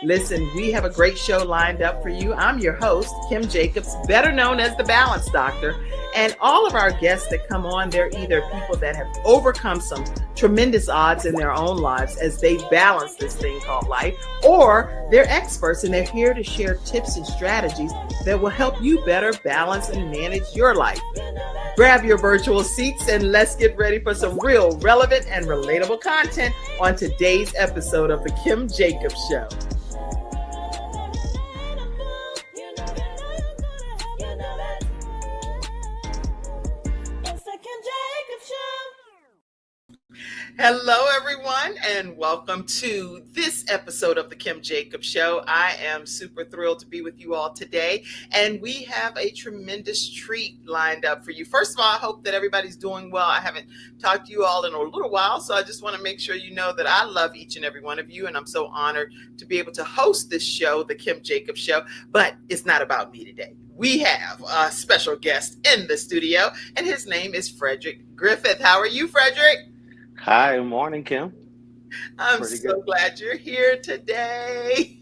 Listen, we have a great show lined up for you. I'm your host, Kim Jacobs, better known as the Balance Doctor. And all of our guests that come on, they're either people that have overcome some tremendous odds in their own lives as they balance this thing called life, or they're experts and they're here to share tips and strategies that will help you better balance and manage your life. Grab your virtual seats and let's get ready for some real relevant and relatable content on today's episode of The Kim Jacobs Show. Hello, everyone, and welcome to this episode of The Kim Jacobs Show. I am super thrilled to be with you all today, and we have a tremendous treat lined up for you. First of all, I hope that everybody's doing well. I haven't talked to you all in a little while, so I just want to make sure you know that I love each and every one of you, and I'm so honored to be able to host this show, The Kim Jacobs Show, but it's not about me today. We have a special guest in the studio, and his name is Frederick Griffith. How are you, Frederick? Hi, good morning, Kim. I'm so glad you're here today.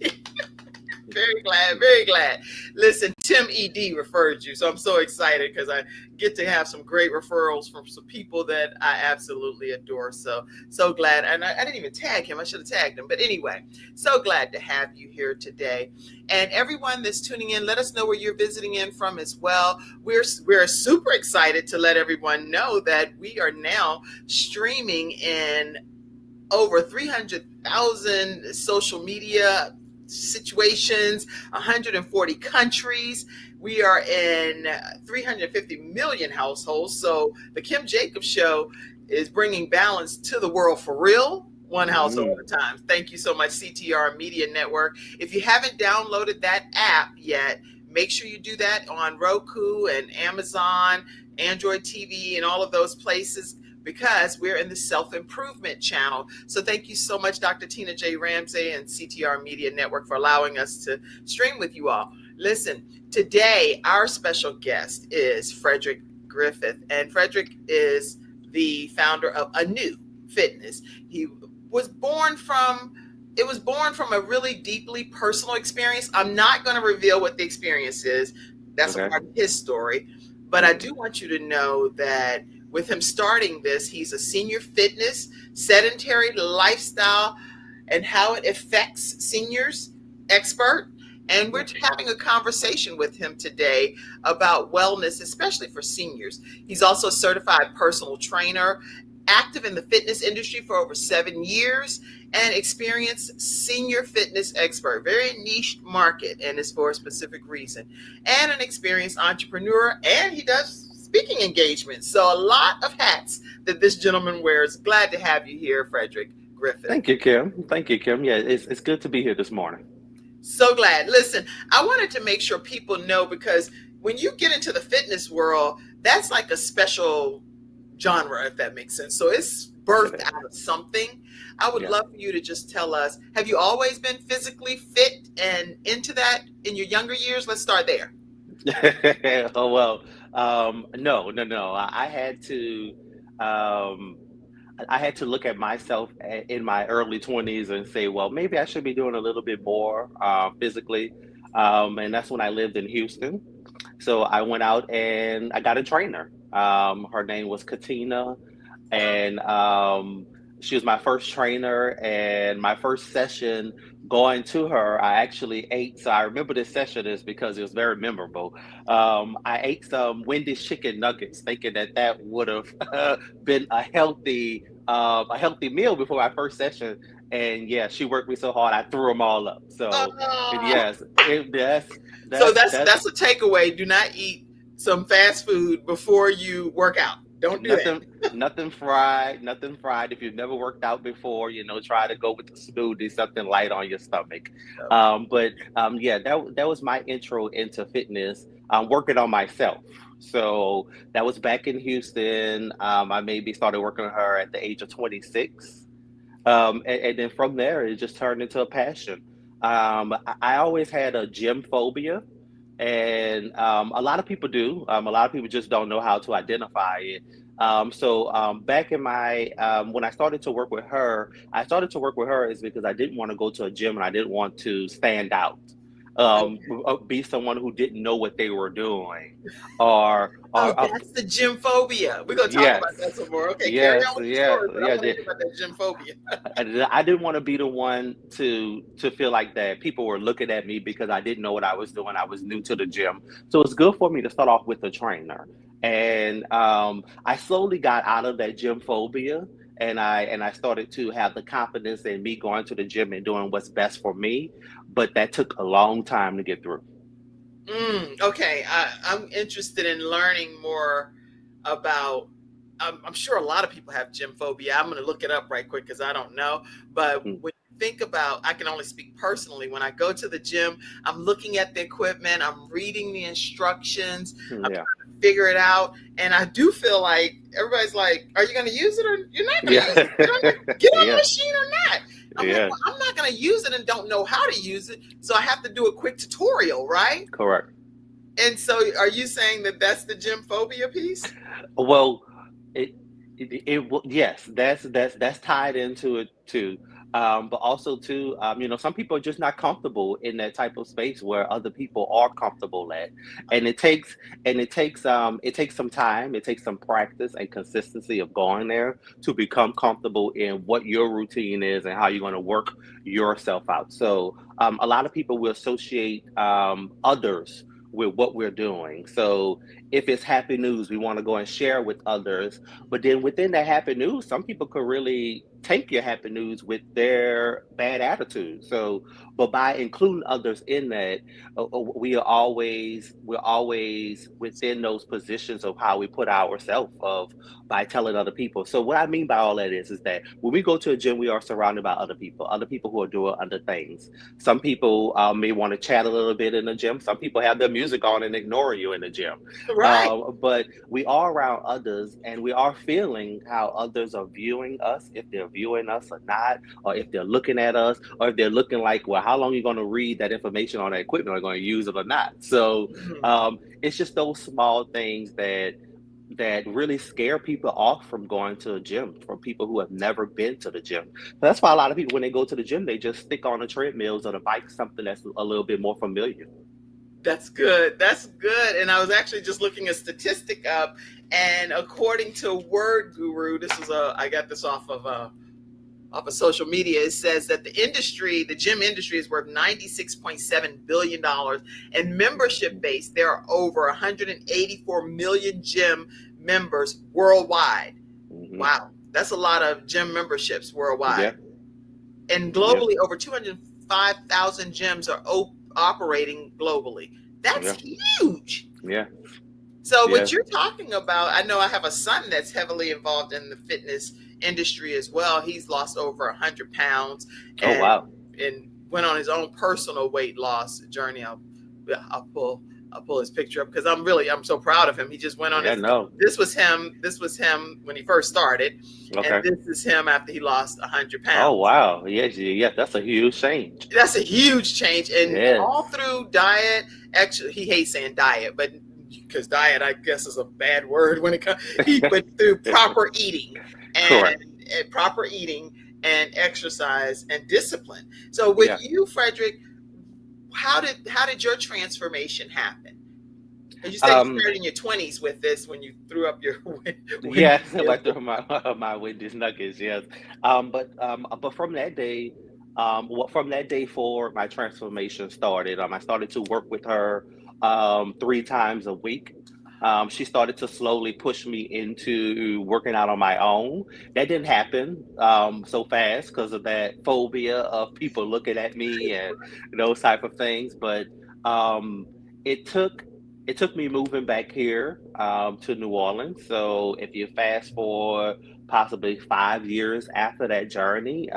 Very glad, very glad. Listen, Tim ED referred you, so I'm so excited because I get to have some great referrals from some people that I absolutely adore. So glad. And I didn't even tag him. I should have tagged him. But anyway, so glad to have you here today. And everyone that's tuning in, let us know where you're visiting in from as well. We're super excited to let everyone know that we are now streaming in over 300,000 social media situations, 140 countries. We are in 350 million households. So the Kim Jacobs Show is bringing balance to the world for real, one household at a time. Thank you so much, CTR Media Network. If you haven't downloaded that app yet, make sure you do that on Roku and Amazon, Android TV, and all of those places, because we're in the self-improvement channel. So thank you so much, Dr. Tina J. Ramsey and CTR Media Network, for allowing us to stream with you all. Listen, today our special guest is Frederick Griffith, and Frederick is the founder of Anew Fitness. It was born from a really deeply personal experience. I'm not going to reveal what the experience is. That's a part of his story. But I do want you to know that with him starting this, he's a senior fitness, sedentary lifestyle, and how it affects seniors expert. And we're having a conversation with him today about wellness, especially for seniors. He's also a certified personal trainer, active in the fitness industry for over 7 years, and experienced senior fitness expert, very niche market, and is for a specific reason, and an experienced entrepreneur, and he does speaking engagements. So a lot of hats that this gentleman wears. Glad to have you here, Frederick Griffith. Thank you, Kim. Yeah, it's good to be here this morning. So glad. Listen, I wanted to make sure people know, because when you get into the fitness world, that's like a special genre, if that makes sense. So it's birthed out of something. I would love for you to just tell us, have you always been physically fit and into that in your younger years? Let's start there. Oh, well, no. I had to look at myself in my early 20s and say, well, maybe I should be doing a little bit more physically. And that's when I lived in Houston. So I went out and I got a trainer. Her name was Katina, and she was my first trainer. And my first session going to her, I actually ate. So I remember this session is because it was very memorable. I ate some Wendy's chicken nuggets, thinking that would have been a healthy meal before my first session. And yeah, she worked me so hard, I threw them all up. So yes, that's a takeaway. Do not eat some fast food before you work out. Don't do that. Nothing fried. If you've never worked out before, try to go with the smoothie, something light on your stomach. That was my intro into fitness. I'm working on myself. So that was back in Houston. I maybe started working on her at the age of 26. And then from there, it just turned into a passion. I always had a gym phobia. And a lot of people do. A lot of people just don't know how to identify it. Back in my when I started to work with her, I started to work with her is because I didn't want to go to a gym and I didn't want to stand out, be someone who didn't know what they were doing, Oh, or that's the gym phobia. We're gonna talk about that yes, some more. Okay, carry yes, on with the yes, story, but I yeah. want to hear about that gym phobia. I didn't want to be the one to feel like that people were looking at me because I didn't know what I was doing. I was new to the gym, so it's good for me to start off with a trainer. And I slowly got out of that gym phobia, and I started to have the confidence in me going to the gym and doing what's best for me. But that took a long time to get through. Okay, I'm interested in learning more about. I'm sure a lot of people have gym phobia. I'm going to look it up right quick because I don't know. But Mm, when you think about, I can only speak personally. When I go to the gym, I'm looking at the equipment, I'm reading the instructions, I'm yeah, trying to figure it out, and I do feel like everybody's like, "Are you going to use it or you're not going to use yeah, it? Get on the yeah, machine or not?" I'm like, yeah. "Well, I'm not going to use it and don't know how to use it, so I have to do a quick tutorial, right?" Correct. And so, are you saying that that's the gym phobia piece? Well, it yes, that's tied into it too. But also too, some people are just not comfortable in that type of space where other people are comfortable at, and it takes some time, it takes some practice and consistency of going there to become comfortable in what your routine is and how you're going to work yourself out. So a lot of people will associate others with what we're doing. So if it's happy news, we want to go and share with others. But then within that happy news, some people could really take your happy news with their bad attitude. So, but by including others in that, we're always within those positions of how we put ourselves of by telling other people. So what I mean by all that is that when we go to a gym, we are surrounded by other people who are doing other things. Some people may want to chat a little bit in the gym. Some people have their music on and ignore you in the gym. Right. But we are around others and we are feeling how others are viewing us, if they're viewing us or not, or if they're looking at us, or if they're looking like, well, how long are you going to read that information on that equipment? Are you going to use it or not? So Mhm. it's just those small things that really scare people off from going to a gym from people who have never been to the gym. That's why a lot of people, when they go to the gym, they just stick on the treadmills or the bike, something that's a little bit more familiar. That's good. That's good. And I was actually just looking a statistic up, and according to Word Guru, this is I got this off of social media. It says that the gym industry, is worth $96.7 billion, and membership base, there are over 184 million gym members worldwide. Hmm. Wow, that's a lot of gym memberships Yeah, worldwide. And yeah, globally, over 205,000 gyms are operating globally. That's yeah, huge. yeah, So, yeah. what you're talking about, I know I have a son that's heavily involved in the fitness industry as well. He's lost over 100 pounds Oh and wow. went on his own personal weight loss journey. I'll pull I'll pull his picture up because I'm so proud of him. He just went on Yeah, his no. this was him when he first started, and Okay. this is him after he lost 100 Oh pounds. wow. Yes, yeah, that's a huge change. That's a huge change, and all Yes. through diet. Actually, he hates saying diet, but because diet, I guess, is a bad word when it comes. He went through proper eating Correct. and proper eating and exercise and discipline. So, with Yeah. you, Frederick, how did your transformation happen? And you said you Um, started in your 20s with this when you threw up your yes, window. I threw my my Wendy's nuggets, yes. But from that day, from that day forward, my transformation started. I started to work with her 3 times a week. She started to slowly push me into working out on my own. That didn't happen so fast because of that phobia of people looking at me and those type of things. But um, it took it took me moving back here to New Orleans. So if you fast forward possibly 5 years after that journey,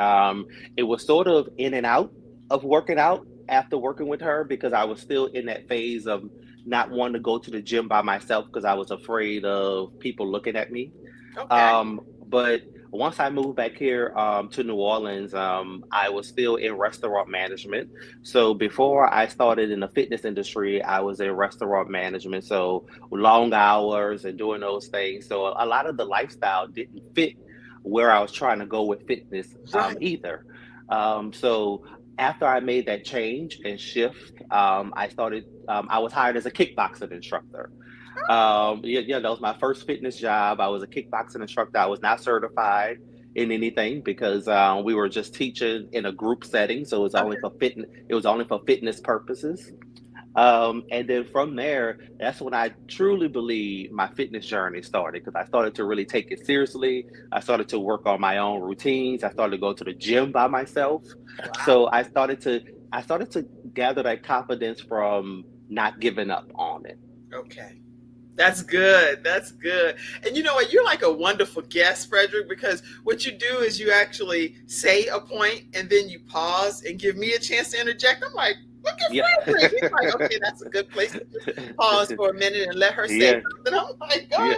it was sort of in and out of working out after working with her because I was still in that phase of not wanting to go to the gym by myself because I was afraid of people looking at me. Okay. But once I moved back here to New Orleans, I was still in restaurant management. So before I started in the fitness industry, I was in restaurant management. So long hours and doing those things. So a lot of the lifestyle didn't fit where I was trying to go with fitness Right. either. So after I made that change and shift, I was hired as a kickboxing instructor. Yeah, that was my first fitness job. I was a kickboxing instructor. I was not certified in anything because we were just teaching in a group setting, so it was only Okay. for fitness. It was only for fitness purposes. And then from there, that's when I truly believe my fitness journey started because I started to really take it seriously. I started to work on my own routines. I started to go to the gym by myself. Wow. So I started to gather that confidence from not giving up on it. Okay. That's good. That's good. And you know what? You're like a wonderful guest, Frederick, because what you do is you actually say a point and then you pause and give me a chance to interject. I'm like, look at Yeah. Frederick. He's like, okay, that's a good place to just pause for a minute and let her say Yeah. something. I'm like, go Yeah.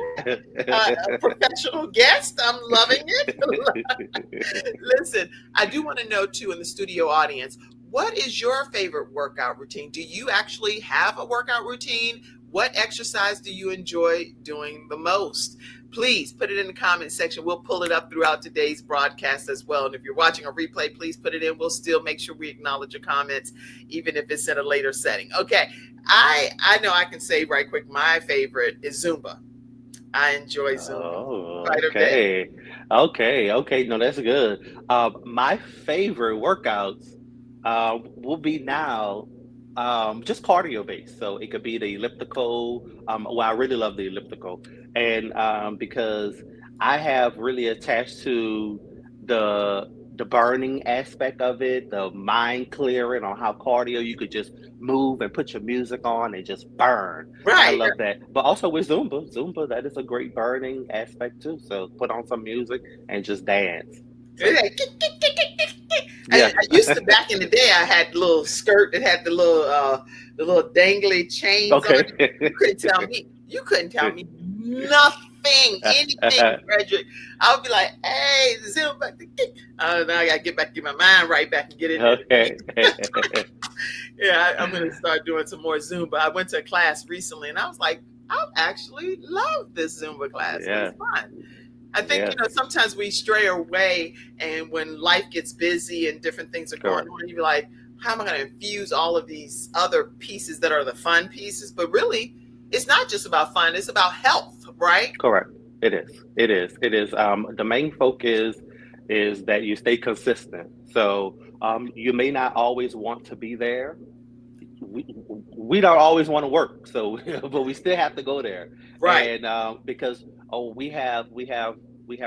ahead. A professional guest. I'm loving it. Listen, I do want to know too in the studio audience, what is your favorite workout routine? Do you actually have a workout routine? What exercise do you enjoy doing the most? Please put it in the comment section. We'll pull it up throughout today's broadcast as well. And if you're watching a replay, please put it in. We'll still make sure we acknowledge your comments, even if it's at a later setting. Okay. I know I can say right quick, my favorite is Zumba. I enjoy Zumba Oh, quite a bit. okay. Okay. No, that's good. My favorite workouts will be now just cardio based. So it could be the elliptical. Well, I really love the elliptical. And because I have really attached to the the burning aspect of it, the mind clearing on how cardio you could just move and put your music on and just burn. I Right. love that. But also with Zumba, that is a great burning aspect too. So put on some music and just dance. So I yeah. used to back in the day. I had a little skirt that had the little dangly chains on Okay. it. You couldn't tell me. You couldn't tell me nothing, anything, Frederick. I would be like, "Hey, Zumba." Now I gotta get my mind right back and get in there. Okay. Yeah, I'm gonna start doing some more Zumba. I went to a class recently, and I was like, I actually love this Zumba class. It was Yeah. fun. I think, Yeah. sometimes we stray away, and when life gets busy and different things are going Correct. on, you're like, how am I going to infuse all of these other pieces that are the fun pieces? But really, it's not just about fun, it's about health, right? Correct. It is. It is. It is. The main focus is that you stay consistent. So you may not always want to be there. We don't always want to work, so but we still have to go there, Right. and because we have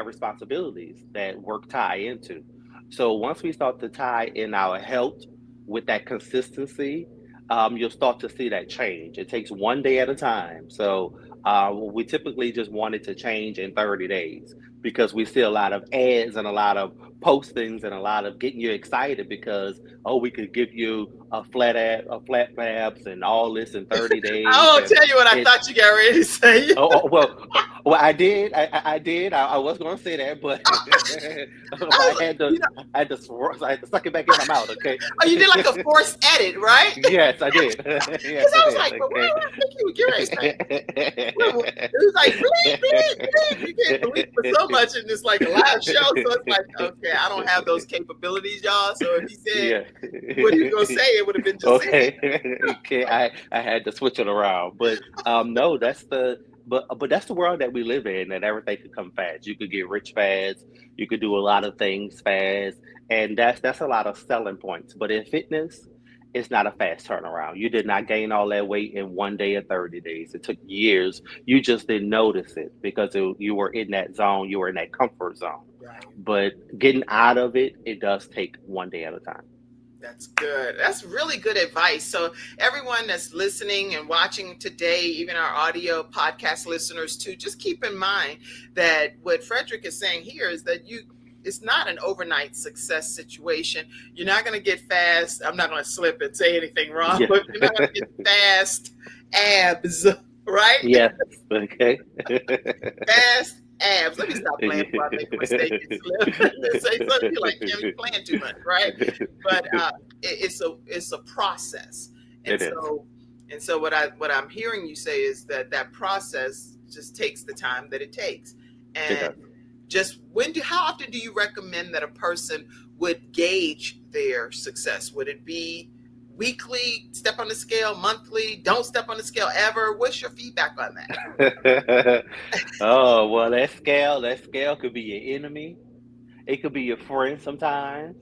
responsibilities that work tie into. So once we start to tie in our health with that consistency, you'll start to see that change. It takes one day at a time. So we typically just want it to change in 30 days because we see a lot of ads and a lot of postings and a lot of getting you excited because oh we could give you a flat abs and all this in 30 days I'll and tell you what I it thought you got ready to say. well I did I did I was going to say that but but I was, you know, I had to I had to suck it back in my mouth, okay. oh, you did like a forced edit, right? Yes I did. Yes Because I I was did, like, but why okay. would I think you would get ready to say? Well, it was like bleep, bleep, bleep. You can't bleep for so much in this like a live show. So it's like, okay, I don't have those capabilities, y'all. So if he said Yeah. what he was gonna say, it would have been just saying. Okay. Okay. I had to switch it around. But no, but that's the world that we live in and everything could come fast. You could get rich fast, you could do a lot of things fast, and that's a lot of selling points. But in fitness, it's not a fast turnaround. You did not gain all that weight in one day or 30 days. It took years. You just didn't notice it because you were in that zone, you were in that comfort zone. Right. But getting out of it, it does take one day at a time. That's good. That's really good advice. So everyone that's listening and watching today, even our audio podcast listeners too, just keep in mind that what Frederick is saying here is that it's not an overnight success situation. You're not going to get fast. I'm not going to slip and say anything wrong, Yeah. but you're not going to get fast abs, right? Yes. Okay. Fast abs. Let me stop playing before I make a mistake and slip. Say something you like, Kim, you playing too much, right? But it's a process, and It is. so what I'm hearing you say is that process just takes the time that it takes, It and does. just how often do you recommend that a person would gauge their success? Would it be weekly, step on the scale, monthly, don't step on the scale ever? What's your feedback on that? Oh, well, that scale could be your enemy. It could be your friend sometimes.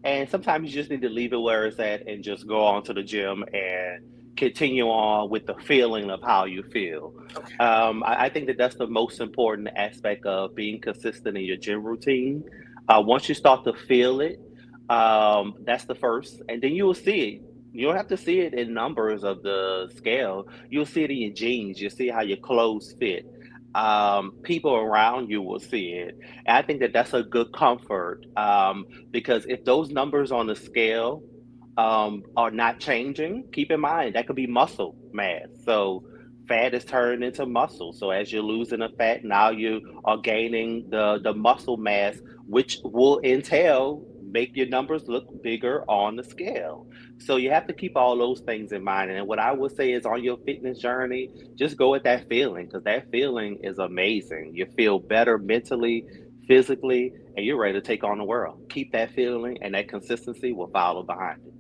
And sometimes you just need to leave it where it's at and just go on to the gym and continue on with the feeling of how you feel. Okay. I think that that's the most important aspect of being consistent in your gym routine. Once you start to feel it, that's the first, and then you will see it. You don't have to see it in numbers of the scale. You'll see it in your jeans. You'll see how your clothes fit. People around you will see it. And I think that that's a good comfort, because if those numbers on the scale are not changing, keep in mind that could be muscle mass. So fat is turning into muscle. So as you're losing the fat, now you are gaining the muscle mass, which will entail make your numbers look bigger on the scale. So you have to keep all those things in mind. And what I would say is on your fitness journey, just go with that feeling because that feeling is amazing. You feel better mentally, physically, and you're ready to take on the world. Keep that feeling, and that consistency will follow behind it.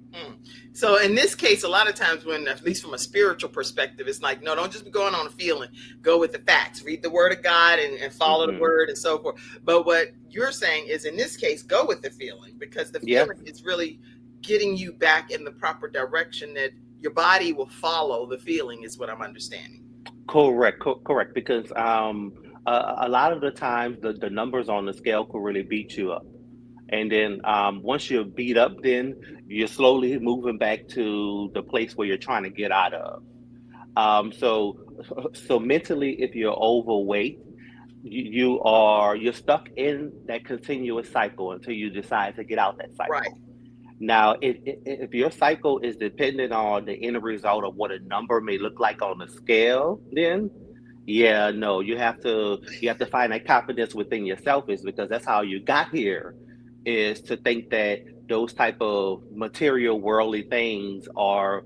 So in this case, a lot of times when, at least from a spiritual perspective, it's like, no, don't just be going on a feeling. Go with the facts. Read the word of God and follow the Hmm. word and so forth. But what you're saying is, in this case, go with the feeling, because the Yeah, feeling is really getting you back in the proper direction that your body will follow the feeling, is what I'm understanding. correct, correct. Because a lot of the times the numbers on the scale could really beat you up. And then once you're beat up, then you're slowly moving back to the place where you're trying to get out of. So, so mentally, if you're overweight, you're stuck in that continuous cycle until you decide to get out that Right. cycle. Now, if your cycle is dependent on the end result of what a number may look like on the scale, then yeah, no, you have to find that confidence within yourself is because that's how you got here, is to think that those type of material worldly things are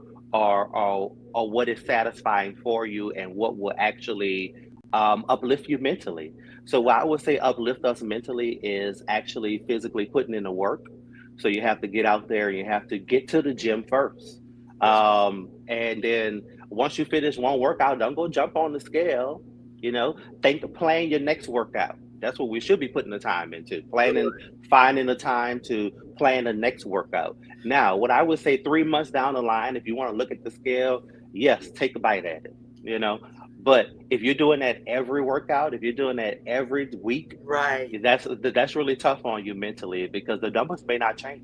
what is satisfying for you and what will actually uplift you mentally. So what I would say uplift us mentally is actually physically putting in the work. So you have to get out there and you have to get to the gym first. That's And then once you finish one workout, don't go jump on the scale. You know, plan your next workout. That's what we should be putting the time into. Planning, good. finding the time to plan the next workout. Now, what I would say 3 months down the line, if you want to look at the scale, yes, take a bite at it. You know, but if you're doing that every workout, if you're doing that every week, Right. that's really tough on you mentally because the numbers may not change.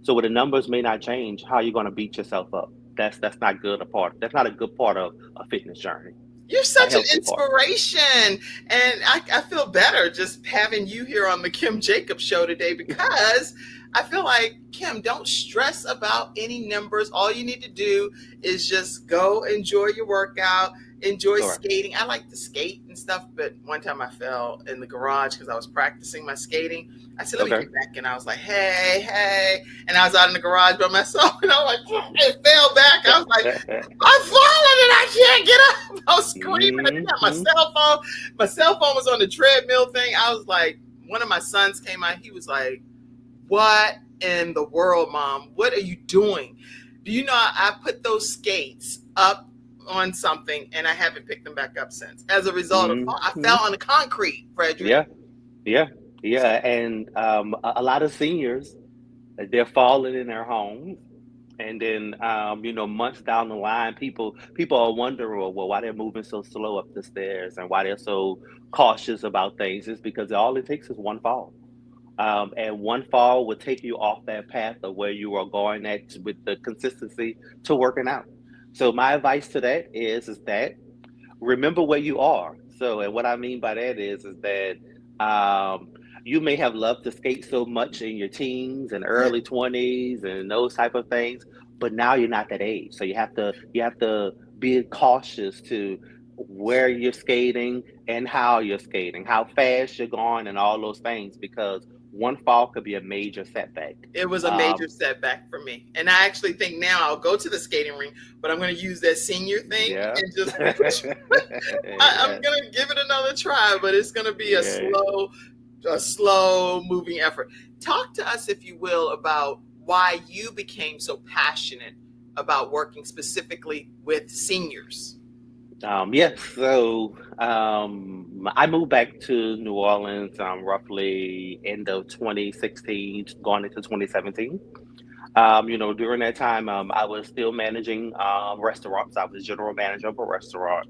So when the numbers may not change, how are you going to beat yourself up? That's not good a part. That's not a good part of a fitness journey, You're a such an healthy part. inspiration. And I feel better just having you here on the Kim Jacobs show today, because I feel like, Kim, don't stress about any numbers. All you need to do is just go enjoy your workout, enjoy Correct. skating. I like to skate and stuff, but one time I fell in the garage because I was practicing my skating. I said, let me Okay. get back. And I was like, hey, hey. And I was out in the garage by myself, and I was like, it fell back. I was like, I'm falling and I can't get up. I was screaming. I didn't have my Hmm. cell phone. My cell phone was on the treadmill thing. I was like, one of my sons came out. He was like, what in the world, Mom? What are you doing? Do you know I put those skates up on something and I haven't picked them back up since? As a result of I Hmm. fell on the concrete, Frederick. Yeah, yeah, yeah. And a lot of seniors, they're falling in their homes. And then, months down the line, people are wondering, well, why they're moving so slow up the stairs and why they're so cautious about things. Is because all it takes is one fall. And one fall will take you off that path of where you are going at with the consistency to working out. So my advice to that is that remember where you are. So, and what I mean by that is that you may have loved to skate so much in your teens and Yeah. early 20s and those type of things, but now you're not that age. So you have to be cautious to where you're skating and how you're skating, how fast you're going, and all those things, because one fall could be a major setback. It was a major Um, setback for me. And I actually think now I'll go to the skating rink, but I'm going to use that senior thing yeah. and just push. I'm Yeah. going to give it another try, but it's going to be Yeah. a slow moving effort. Talk to us, if you will, about why you became so passionate about working specifically with seniors. Yes, so I moved back to New Orleans roughly end of 2016, going into 2017. During that time, I was still managing restaurants. I was general manager of a restaurant,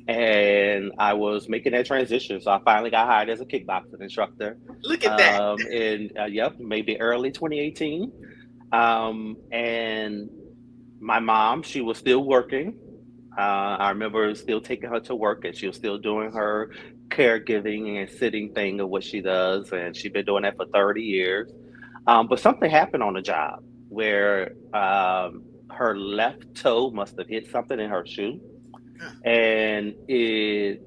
and I was making that transition. So I finally got hired as a kickboxing instructor Look at that. yep, maybe early 2018. And my mom, she was still working. I remember still taking her to work, and she was still doing her caregiving and sitting thing of what she does, and she'd been doing that for 30 years. But something happened on the job where her left toe must have hit something in her shoe, and it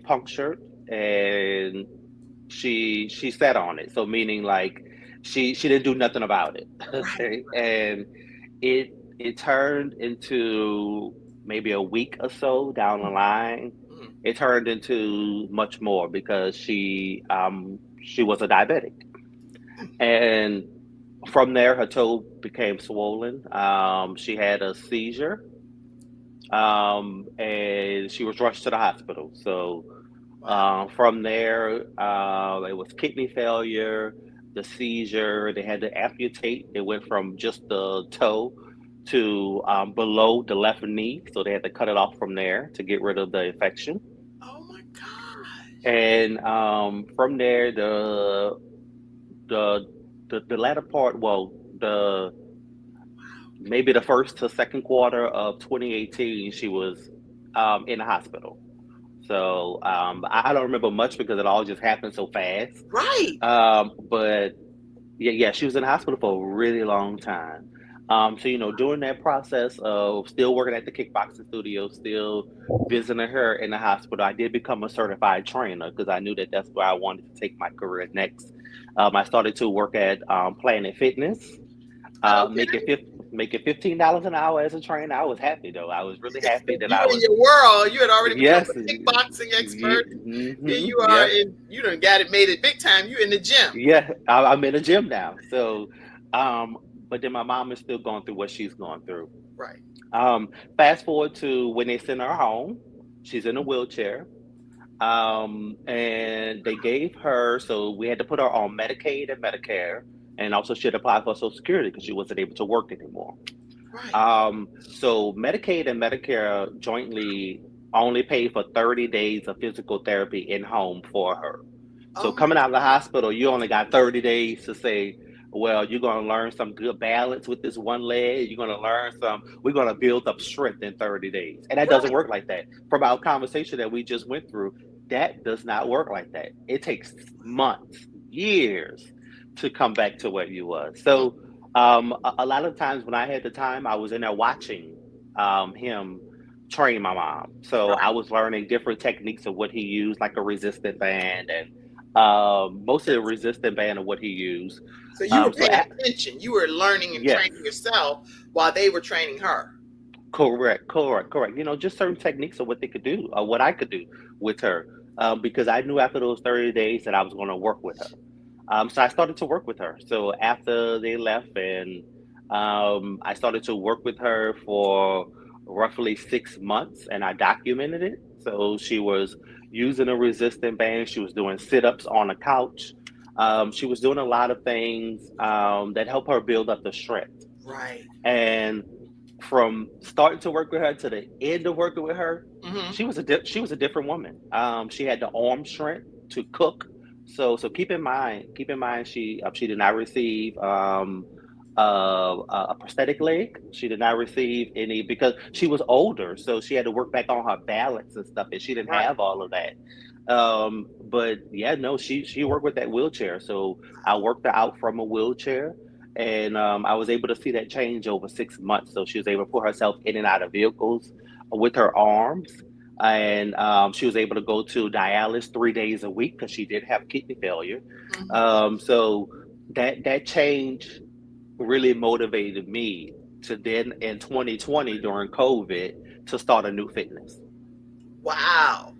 punctured, and she sat on it. So meaning like she didn't do nothing about it. Right, Okay, right. and it turned into maybe a week or so down the line. Mm. It turned into much more because she was a diabetic, and from there her toe became swollen. She had a seizure, and she was rushed to the hospital. So Wow. from there, it was kidney failure, the seizure. They had to amputate. It went from just the toe to below the left knee, so they had to cut it off from there to get rid of the infection. Oh my gosh. And from there, the the latter part, well, the maybe the first to second quarter of 2018, she was in the hospital. So I don't remember much because it all just happened so fast. Right. But yeah, she was in the hospital for a really long time. So during that process of still working at the kickboxing studio, still visiting her in the hospital, I did become a certified trainer because I knew that that's where I wanted to take my career next. I started to work at Planet Fitness, Okay. making $15 an hour as a trainer. I was happy though. I was really happy that You I in was. your world, you had already become Yes. a kickboxing expert. Here you are, Yeah. and you done got it, made it big time. You in the gym. Yeah. I'm in a gym now. So, um, but then my mom is still going through what she's going through. Right. Um, Fast forward to when they sent her home. She's in a wheelchair. And they gave her, so we had to put her on Medicaid and Medicare, and also she had to apply for Social Security because she wasn't able to work anymore. Right. So Medicaid and Medicare jointly only pay for 30 days of physical therapy in home for her. So Oh my coming out of the God. hospital, you only got 30 days to say, well, you're going to learn some good balance with this one leg. You're going to we're going to build up strength in 30 days. And that doesn't Right. work like that. From our conversation that we just went through, that does not work like that. It takes months, years to come back to where you was. Mm. So a lot of times when I had the time, I was in there watching him train my mom. So I Right. was learning different techniques of what he used, like a resistant band, and most of the That's, resistant band of what he used. so you were So paying attention. You were learning and yes, training yourself while they were training her. correct. Just certain techniques of what they could do, or what I could do with her, because I knew after those 30 days that I was going to work with her. So I started to work with her. So after they left, and I started to work with her for roughly 6 months, and I documented it. So she was using a resistant band. She was doing sit-ups on a couch. She was doing a lot of things that help her build up the strength. Right. And from starting to work with her to the end of working with her, Mm-hmm. she was a different woman. She had the arm strength to cook. So keep in mind, she did not receive a prosthetic leg. She did not receive any because she was older, so she had to work back on her balance and stuff, and she didn't Right. have all of that. But yeah, no, she worked with that wheelchair. So I worked her out from a wheelchair, and I was able to see that change over 6 months. So she was able to put herself in and out of vehicles with her arms. and she was able to go to dialysis 3 days a week because she did have kidney failure. Mhm. So that change really motivated me to then in 2020 during COVID to start Anew Fitness. Wow.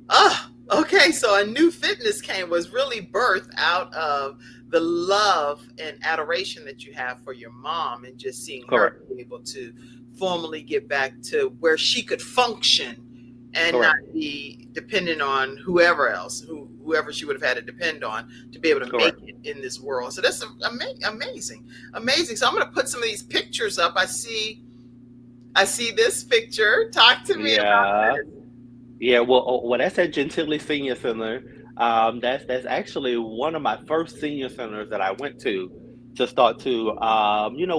Oh, okay. So Anew Fitness was really birthed out of the love and adoration that you have for your mom, and just seeing her Correct. be able to formally get back to where she could function and not Correct. be dependent on whoever else, whoever she would have had to depend on to be able to make Correct. it in this world. So that's amazing, amazing. So I'm going to put some of these pictures up. I see this picture. Talk to me about Yeah. this. Yeah, well, that's at Gentilly Senior Center. That's actually one of my first senior centers that I went to start to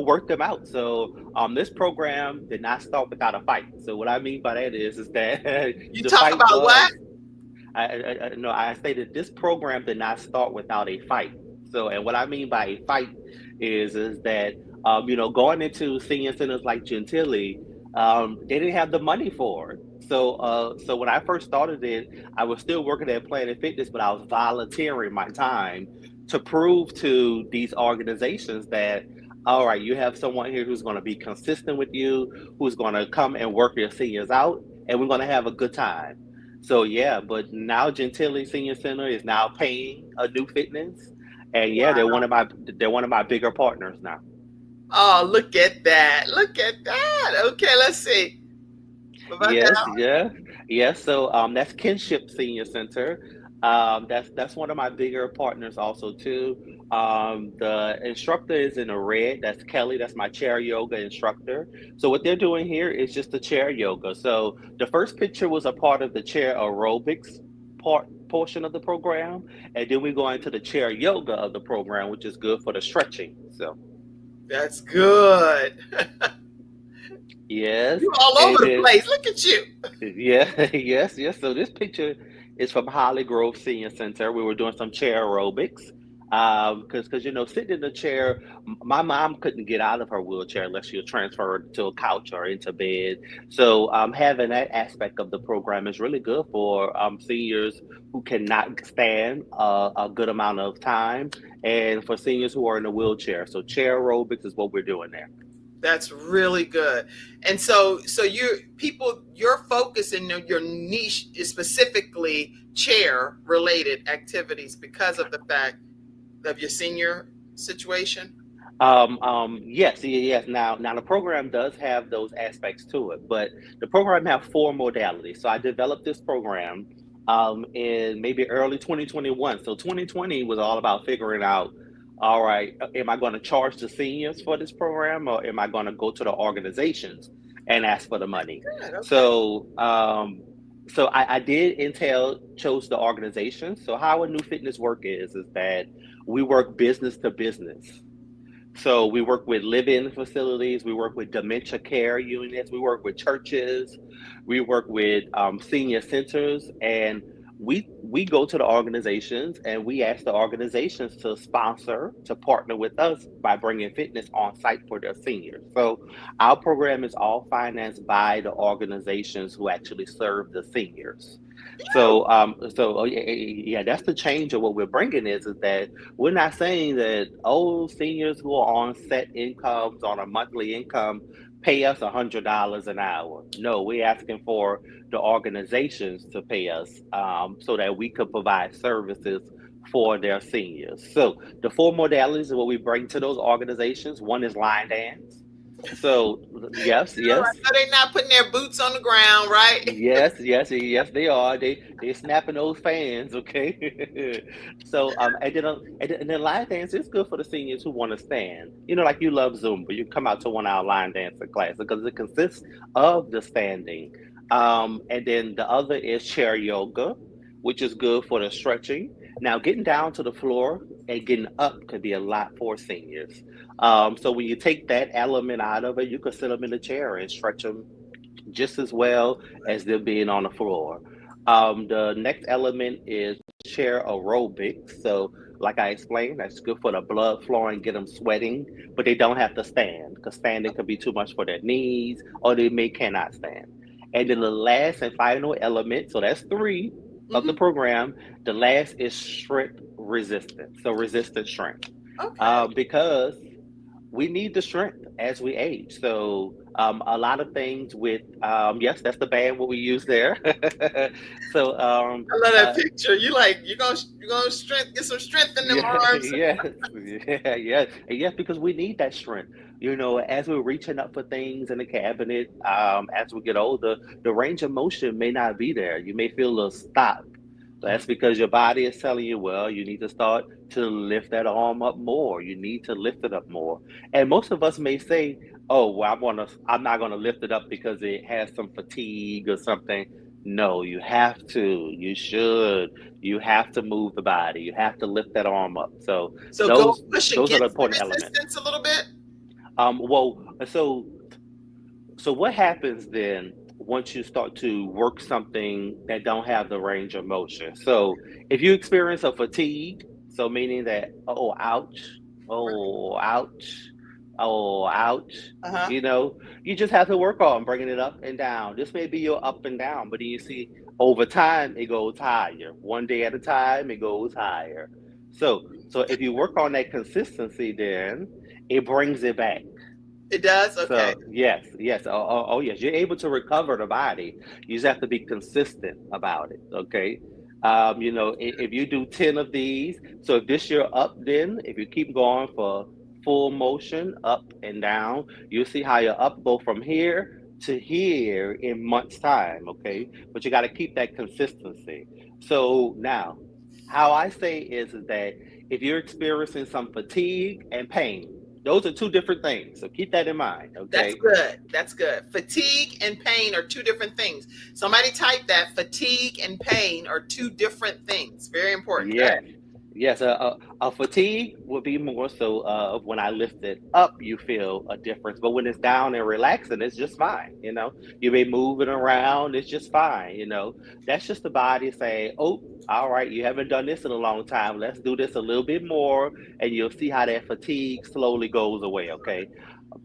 work them out. So this program did not start without a fight. So what I mean by that is that You the talk fight about what? was no, I stated this program did not start without a fight. So, and what I mean by a fight is that going into senior centers like Gentilly, they didn't have the money for it. So when I first started it, I was still working at Planet Fitness, but I was volunteering my time to prove to these organizations that, all right, you have someone here who's going to be consistent with you, who's going to come and work your seniors out, and we're going to have a good time. So yeah, but now Gentilly Senior Center is now paying Anew Fitness, and yeah, they're one of my bigger partners now. Oh, look at that. Look at that. Okay, let's see. What about that? Yes, yeah, yes. So that's Kinship Senior Center. That's one of my bigger partners also too. The instructor is in the red. That's Kelly. That's my chair yoga instructor. So what they're doing here is just the chair yoga. So the first picture was a part of the chair aerobics portion of the program, and then we go into the chair yoga of the program, which is good for the stretching. So That's good. yes, You all over and the then place. Look at you. yeah, yes, yes. So this picture is from Holly Grove Senior Center. We were doing some chair aerobics. Because sitting in the chair, my mom couldn't get out of her wheelchair unless she was transferred to a couch or into bed. So having that aspect of the program is really good for seniors who cannot stand a good amount of time, and for seniors who are in a wheelchair. So chair aerobics is what we're doing there. That's really good. And so your focus and your niche is specifically chair related activities because of the fact of your senior situation. Yes, yes. Now the program does have those aspects to it, but the program have four modalities. So I developed this program in maybe early 2021. So 2020 was all about figuring out, all right, am I going to charge the seniors for this program, or am I going to go to the organizations and ask for the money? Good. Okay. So I did chose the organization. So how a new fitness work is that we work business to business. So we work with live-in facilities, we work with dementia care units, we work with churches, we work with senior centers, and we go to the organizations and we ask the organizations to sponsor, to partner with us by bringing fitness on site for their seniors. So our program is all financed by the organizations who actually serve the seniors. So yeah, yeah, that's the change of what we're bringing is that we're not saying that, oh, seniors who are on set incomes, on a monthly income, pay us $100 an hour. No, we're asking for the organizations to pay us so that we could provide services for their seniors. So the four modalities of what we bring to those organizations, one is line dance. So yes, All right. yes. So they're not putting their boots on the ground, right? Yes, yes, yes, they are. They snapping those fans, okay? So and then line dance is good for the seniors who want to stand. Like you love Zumba, you come out to 1 hour line dancing class because it consists of the standing. And then the other is chair yoga, which is good for the stretching. Now getting down to the floor and getting up could be a lot for seniors. So when you take that element out of it, you can sit them in the chair and stretch them just as well as them being on the floor. The next element is chair aerobics. So, like I explained, that's good for the blood flowing, get them sweating, but they don't have to stand because standing could be too much for their knees or they may cannot stand. And then the last and final element, so that's three of the Hmm. program. The last is strength resistance. So resistance strength. Okay. Because we need the strength as we age. So a lot of things with yes, that's the band what we use there. So I love that uh, picture. You gonna strength get some strength in them yeah, arms. yes, yeah, and yes, because we need that strength. You know, as we're reaching up for things in the cabinet, as we get older, the range of motion may not be there. You may feel a little stopped. That's because your body is telling you, well, you need to start to lift that arm up more. You need to lift it up more. And most of us may say, oh, well, I'm not gonna lift it up because it has some fatigue or something. No, you have to. You should. You have to move the body. You have to lift that arm up. So So go those push those are the against the important elements. resistance a little bit. Well, so what happens then once you start to work something that don't have the range of motion? So if you experience a fatigue, so meaning that Right. oh ouch, oh ouch, Uh huh. you know, you just have to work on bringing it up and down. This may be your up and down, but then you see over time it goes higher. One day at a time it goes higher. So if you work on that consistency, then it brings it back. It does. Okay. So yes, yes, oh yes, you're able to recover the body. You just have to be consistent about it. Okay, you know, if you do 10 of these, so if this year up, then if you keep going for full motion up and down, you'll see how your up go from here to here in months time. Okay, but you got to keep that consistency. So now, how I say is that if you're experiencing some fatigue and pain, those are two different things. So keep that in mind, That's okay? good. That's good. Fatigue and pain are two different things. Somebody type that. Fatigue and pain are two different things. Very important. Go Yes. Yes, a fatigue would be more so when I lift it up, you feel a difference. But when it's down and relaxing, it's just fine. You know, you may move it around, it's just fine. You know, that's just the body saying, oh, all right, you haven't done this in a long time. Let's do this a little bit more. And you'll see how that fatigue slowly goes away. Okay.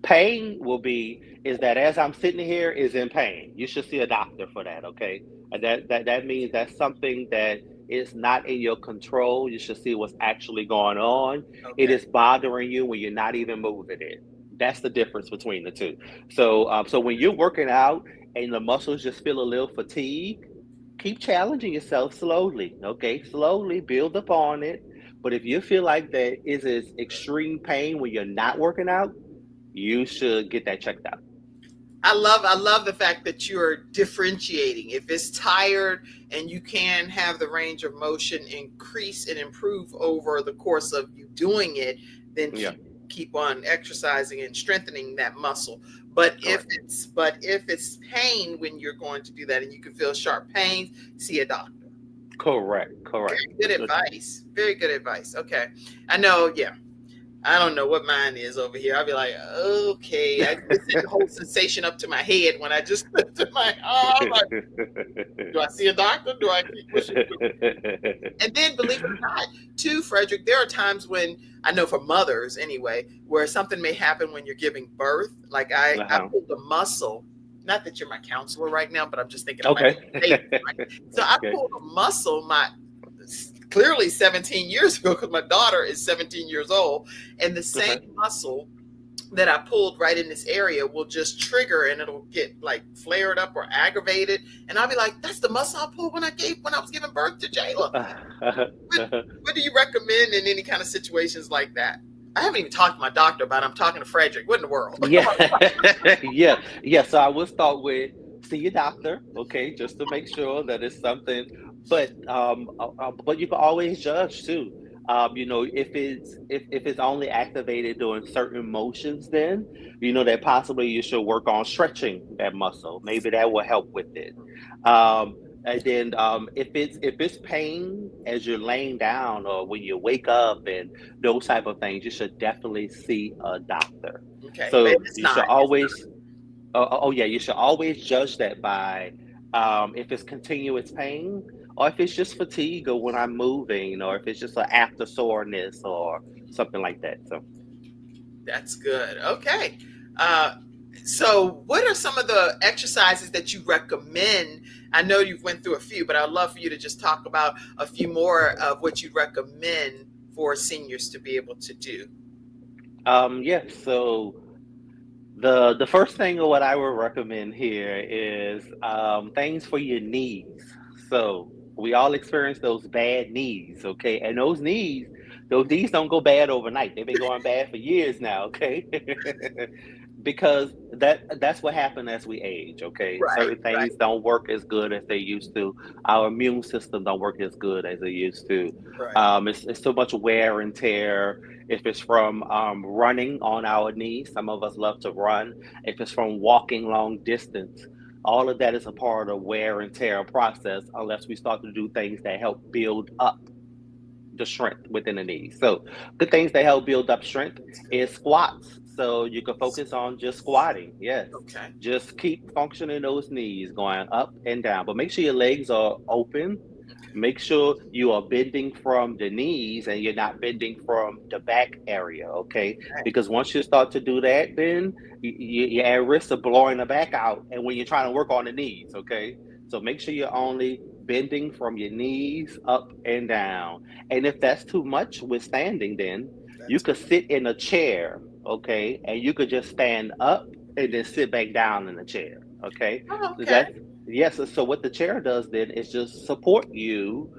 Pain will be is that as I'm sitting here is in pain. You should see a doctor for that, okay? And that means that's something that is not in your control. You should see what's actually going on. It Okay. is bothering you when you're not even moving it. That's the difference between the two. So when you're working out and the muscles just feel a little fatigue, keep challenging yourself slowly, okay? Slowly build upon it. But if you feel like there is extreme pain when you're not working out, you should get that checked out. I love the fact that you're differentiating. If it's tired and you can have the range of motion increase and improve over the course of you doing it, then Yeah, keep on exercising and strengthening that muscle. But if correct. it's pain when you're going to do that and you can feel sharp pains, see a doctor. Correct. Correct. Very good advice. Very good advice. Okay. I know, yeah. I don't know what mine is over here. I'll be like, okay, I just send the whole sensation up to my head when I just to my arm. Like, do I see a doctor? Do I keep pushing through? And then, believe it or not, too, Frederick, there are times when I know for mothers anyway, where something may happen when you're giving birth. Like I Uh-huh. pulled a muscle. Not that you're my counselor right now, but I'm just thinking of my Okay. baby. Right? So I Okay. pulled a muscle. My clearly 17 years ago because my daughter is 17 years old, and the Okay. same muscle that I pulled right in this area will just trigger and it'll get like flared up or aggravated. And I'll be like, that's the muscle I pulled when I was giving birth to Jayla. What do you recommend in any kind of situations like that? I haven't even talked to my doctor about it. I'm talking to Frederick. What in the world? Yeah. Yeah. Yeah. So I will start with see your doctor, okay, just to make sure that it's something. But you can always judge too. You know, if it's only activated during certain motions, then you know that possibly you should work on stretching that muscle. Maybe that will help with it. And then if it's pain as you're laying down or when you wake up and those type of things, you should definitely see a doctor. Okay, but So it's you should not. It's not. always, oh yeah, you should always judge that by if it's continuous pain or if it's just fatigue or when I'm moving or if it's just an after soreness or something like that. So That's good. Okay. Uh, So what are some of the exercises that you recommend? I know you've went through a few, but I'd love for you to just talk about a few more of what you'd recommend for seniors to be able to do. Yes. So the first thing of what I would recommend here is things for your knees. So we all experience those bad knees, okay? And those knees don't go bad overnight. They've been going bad for years now, okay? Because that's what happened as we age, okay? Right, Certain right, things don't work as good as they used to. Our immune system don't work as good as it used to. right. It's so much wear and tear. If it's from running on our knees, some of us love to run. If it's from walking long distance, all of that is a part of wear and tear process unless we start to do things that help build up the strength within the knees. So, good things that help build up strength That's good. is squats. So, you can focus on just squatting. Yes. Okay. Just keep functioning those knees going up and down, but make sure your legs are open. Okay. Make sure you are bending from the knees and you're not bending from the back area, okay? Okay. Because once you start to do that, then you're at risk of blowing the back out and when you're trying to work on the knees, okay? So make sure you're only bending from your knees up and down. And if that's too much with standing, then you That's could sit in a chair, okay? And you could just stand up and then sit back down in the chair, okay? oh, So okay. that's yes. So what the chair does then is just support you,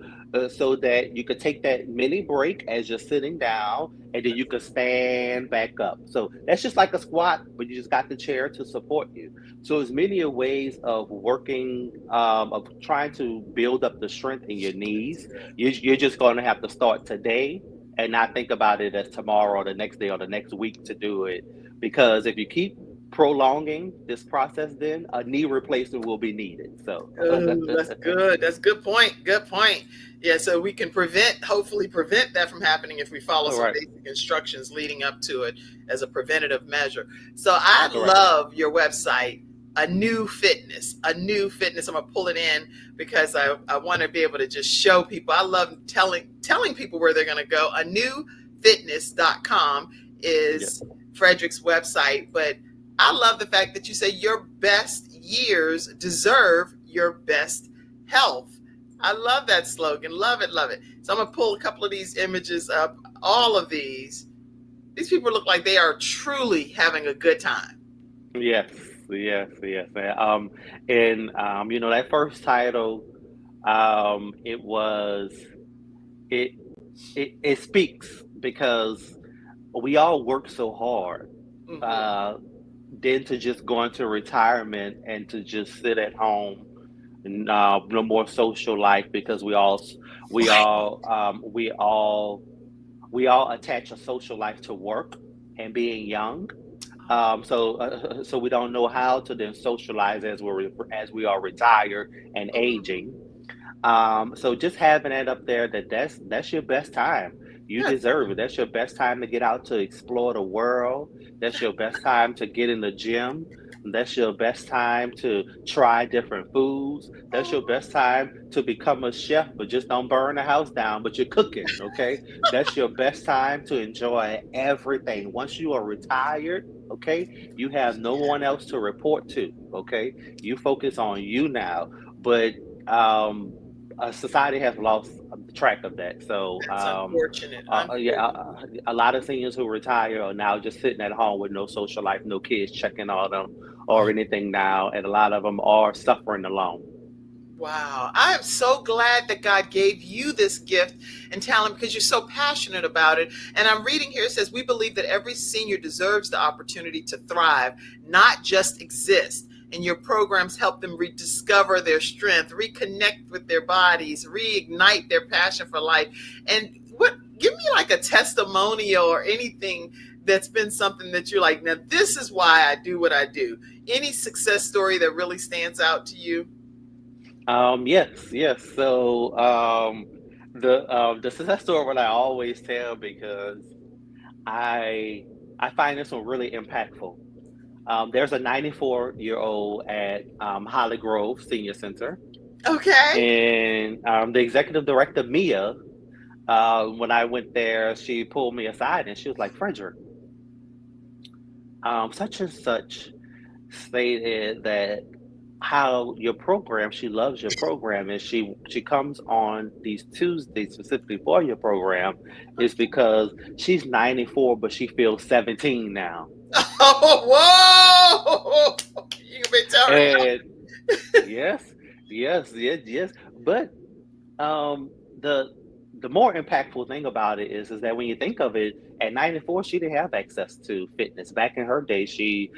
so that you could take that mini break as you're sitting down, and then you could stand back up. So that's just like a squat, but you just got the chair to support you. So there's many ways of working, of trying to build up the strength in your That's knees. good. You're just going to have to start today and not think about it as tomorrow or the next day or the next week to do it. Because if you keep prolonging this process, then a knee replacement will be needed. So, Oh, that's good. That's good point. Good point. Yeah, so we can hopefully prevent that from happening if we follow some correct, basic instructions leading up to it as a preventative measure. So I correct. love your website, Anew Fitness. Anew Fitness. I'm gonna pull it in because I want to be able to just show people. I love telling people where they're gonna go. Anewfitness.com Yeah. is Frederick's website, but I love the fact that you say your best years deserve your best health. I love that slogan. Love it, love it. So I'm going to pull a couple of these images up. All of these. These people look like they are truly having a good time. Yes, yes. And that first title, it was it it speaks because we all work so hard. Hmm. Uh, then to just go into retirement and to just sit at home, and no more social life because we Right. all um, we all we all attach a social life to work and being young. So we don't know how to then socialize as we are retired and aging. So just having that up there, that's your best time. You Yes. deserve it. That's your best time to get out to explore the world. That's your best time to get in the gym. That's your best time to try different foods. That's your best time to become a chef, but just don't burn the house down, but you're cooking, okay? That's your best time to enjoy everything. Once you are retired, okay, you have no one else to report to, okay? You focus on you now. But um society has lost track of that. So, That's unfortunate. yeah, Unfortunate. a lot of seniors who retire are now just sitting at home with no social life, no kids checking on them or anything now, and a lot of them are suffering alone. Wow. I am so glad that God gave you this gift and talent because you're so passionate about it. And I'm reading here, it says, we believe that every senior deserves the opportunity to thrive, not just exist. And your programs help them rediscover their strength, reconnect with their bodies, reignite their passion for life. And give me like a testimonial or anything that's been something that you're like, now this is why I do what I do. Any success story that really stands out to you? Yes. So, the success story what I always tell because I I find this one really impactful. There's a 94-year-old at Holly Grove Senior Center, Okay. and the executive director Mia, when I went there, she pulled me aside and she was like, "Frederick, such and such. stated that how your program, she loves your program, and she comes on these Tuesdays specifically for your program, is because she's 94, but she feels 17 now. Oh, whoa! You can be telling And yes, yes. But um, the the more impactful thing about it is that when you think of it, at 94, she didn't have access to fitness. Back in her day, she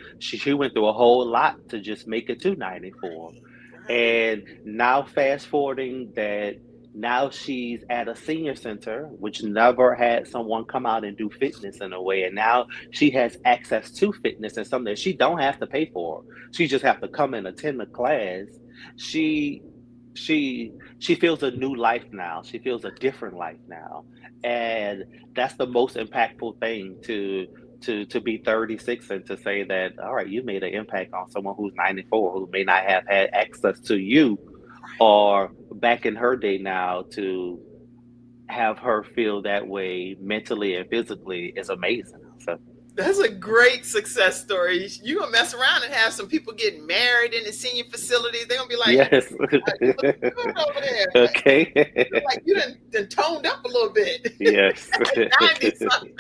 went through a whole lot to just make it to 94. right. And now fast forwarding that, now she's at a senior center, which never had someone come out and do fitness in a way. And now she has access to fitness and something that she don't have to pay for. She just have to come and attend the class. She she feels a new life now. She feels a different life now. And that's the most impactful thing to be 36 and to say that, all right, you made an impact on someone who's 94 who may not have had access to you, or back in her day now, to have her feel that way mentally and physically is amazing. So That's a great success story. You gonna mess around and have some people getting married in the senior facilities. They're gonna be like, "Hey, yes. what's going on over there?" Okay. Like you done toned up a little bit. Yes. 90 something.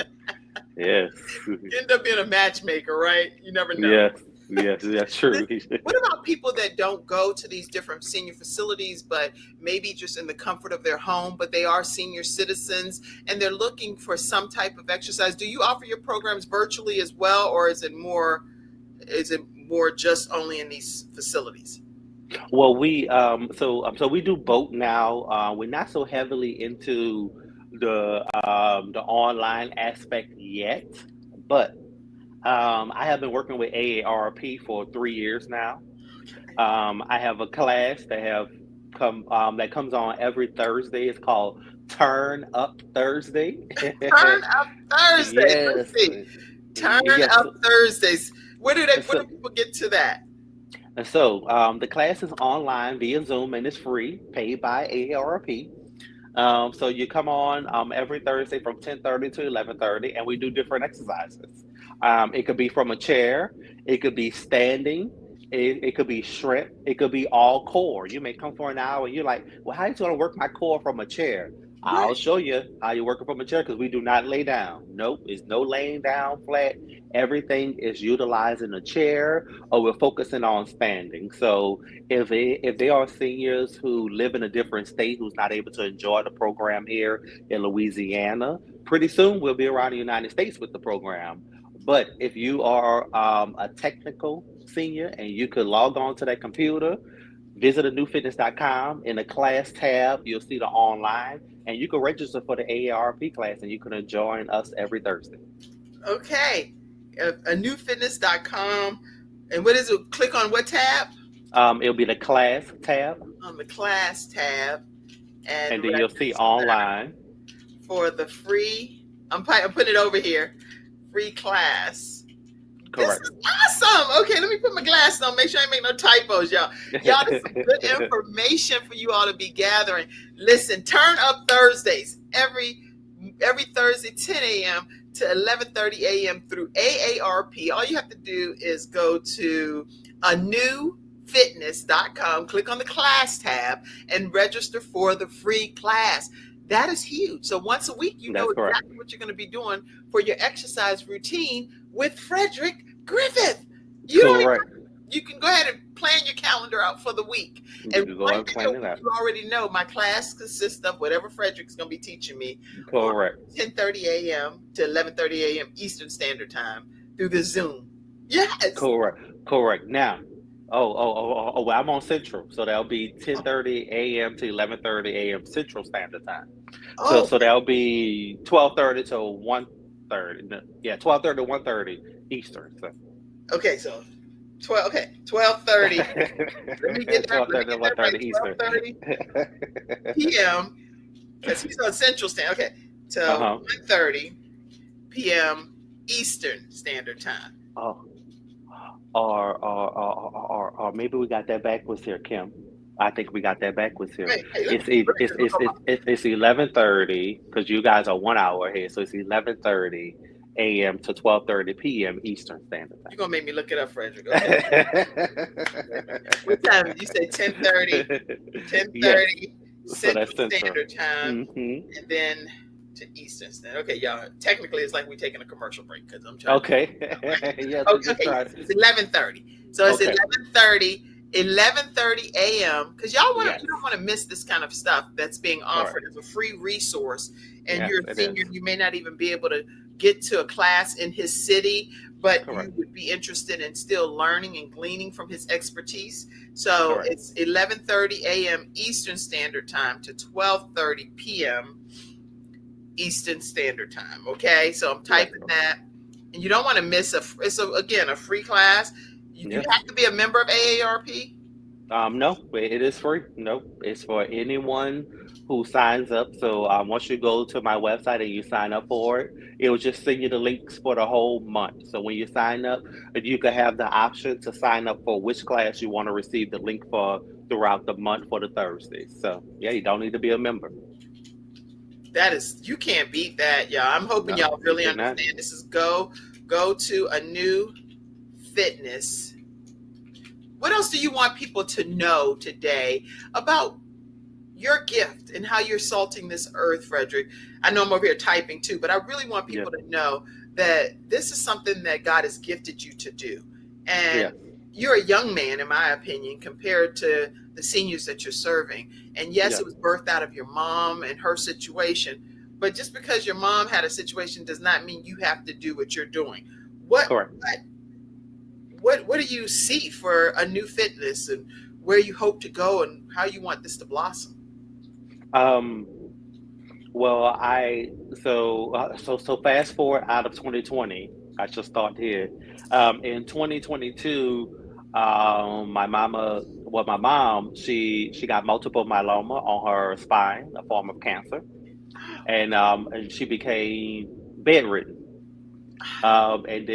Yes. End up being a matchmaker, right? You never know. Yes. Yes, that's true. What about people that don't go to these different senior facilities, but maybe just in the comfort of their home, but they are senior citizens and they're looking for some type of exercise? Do you offer your programs virtually as well, or is it more just only in these facilities? Well, so we do both now. We're not so heavily into the online aspect yet, but I have been working with AARP for 3 years now. I have a class that comes on every Thursday. It's called Turn Up Thursday. Turn up Thursdays. Yes, Let's see. Turn yes. up Thursdays. Where do So, people get to that? the class is online via Zoom and it's free, paid by AARP. So you come on every Thursday from 10:30 to 11:30, and we do different exercises. It could be from a chair, it could be standing, it could be shrimp, it could be all core. You may come for an hour and you're like, well, how are you going to work my core from a chair? I'll Right. show you how you work it from a chair, because we do not lay down. Nope, it's no laying down flat. Everything is utilizing a chair, or we're focusing on standing. So if they are seniors who live in a different state who's not able to enjoy the program here in Louisiana, pretty soon we'll be around the United States with the program. But if you are a technical senior and you could log on to that computer, visit anewfitness.com. In the class tab, you'll see the online, and you can register for the AARP class, and you can join us every Thursday. Okay. Anewfitness.com. And what is it? Click on what tab? It'll be the class tab, On the class tab and and then you'll see register online. for the free. I'm putting it over here. Free class. This Correct. is awesome. Okay, let me put my glasses on. Make sure I ain't make no typos, y'all. Y'all, this is some good information for you all to be gathering. Listen, Turn Up Thursdays every Thursday, 10 a.m. to 11:30 a.m. through AARP. All you have to do is go to anewfitness.com, click on the class tab, and register for the free class. That is huge. So once a week, you know That's correct. exactly what you're going to be doing for your exercise routine with Frederick Griffith. You don't even, Correct. you can go ahead and plan your calendar out for the week. You And can go one and day plan a it week, out. you already know my class consists of whatever Frederick's going to be teaching me on Correct. 10:30 a.m. to 11:30 a.m. Eastern Standard Time through the Zoom. Yes. Correct. Now, well, I'm on Central, so that'll be 10:30 a.m. to 11:30 a.m. Central Standard Time. So Oh, that'll be 12:30 to 1:30. No, yeah, 12:30 to 1:30 Eastern. So. okay. So 12:30. Let me get that. Let me 12:30 to get that right. 1:30 Eastern. 12:30 p.m. because he's on Central Standard. Okay, till Uh-huh. 1:30 p.m. Eastern Standard Time. Oh, or maybe we got that backwards here, Kim. I think we got that backwards here. Hey, It's it's 11:30, because you guys are 1 hour ahead, so it's 11:30, a.m. to 12:30 p.m. Eastern Standard You're gonna make me look it up, Frederick. Okay. What time? You say 10:30, Yes. 10:30 So that's Central Central. Standard Time, Hmm. and then to Eastern Standard. Okay, y'all. Technically, it's like we're taking a commercial break because I'm trying to. Okay. Yes, we're Okay, just okay. trying. Yes, it's 11:30. So it's Okay. 11:30 a.m. Because y'all Yes. you don't want to miss this kind of stuff that's being offered Correct. as a free resource. And Yes, you're a it senior, is. you may not even be able to get to a class in his city, but you Correct. would be interested in still learning and gleaning from his expertise. So Correct. it's 11:30 a.m. Eastern Standard Time to 12:30 p.m. Eastern Standard Time. Okay, so I'm Yes. typing that, and you don't want to miss again a free class. You Yes. have to be a member of AARP. No, it is free. No, it's for anyone who signs up. So once you go to my website and you sign up for it, it will just send you the links for the whole month. So when you sign up, you can have the option to sign up for which class you want to receive the link for throughout the month for the Thursdays. So yeah, you don't need to be a member. That is, you can't beat that, y'all. I'm hoping No, y'all you really cannot. understand. This is go to Anew Fitness. What else do you want people to know today about your gift and how you're salting this earth, Frederick? I know I'm over here typing too, but I really want Yeah, people to know that this is something that God has gifted you to do. yeah, And you're a young man, in my opinion, compared to the seniors that you're serving. And yes, yeah. it was birthed out of your mom and her situation. But just because your mom had a situation does not mean you have to do what you're doing. What Correct. what do you see for Anew Fitness, and where you hope to go, and how you want this to blossom? Um, well, so fast forward out of 2020, I should start here. In 2022, my mom, she got multiple myeloma on her spine, a form of cancer, and she became bedridden. And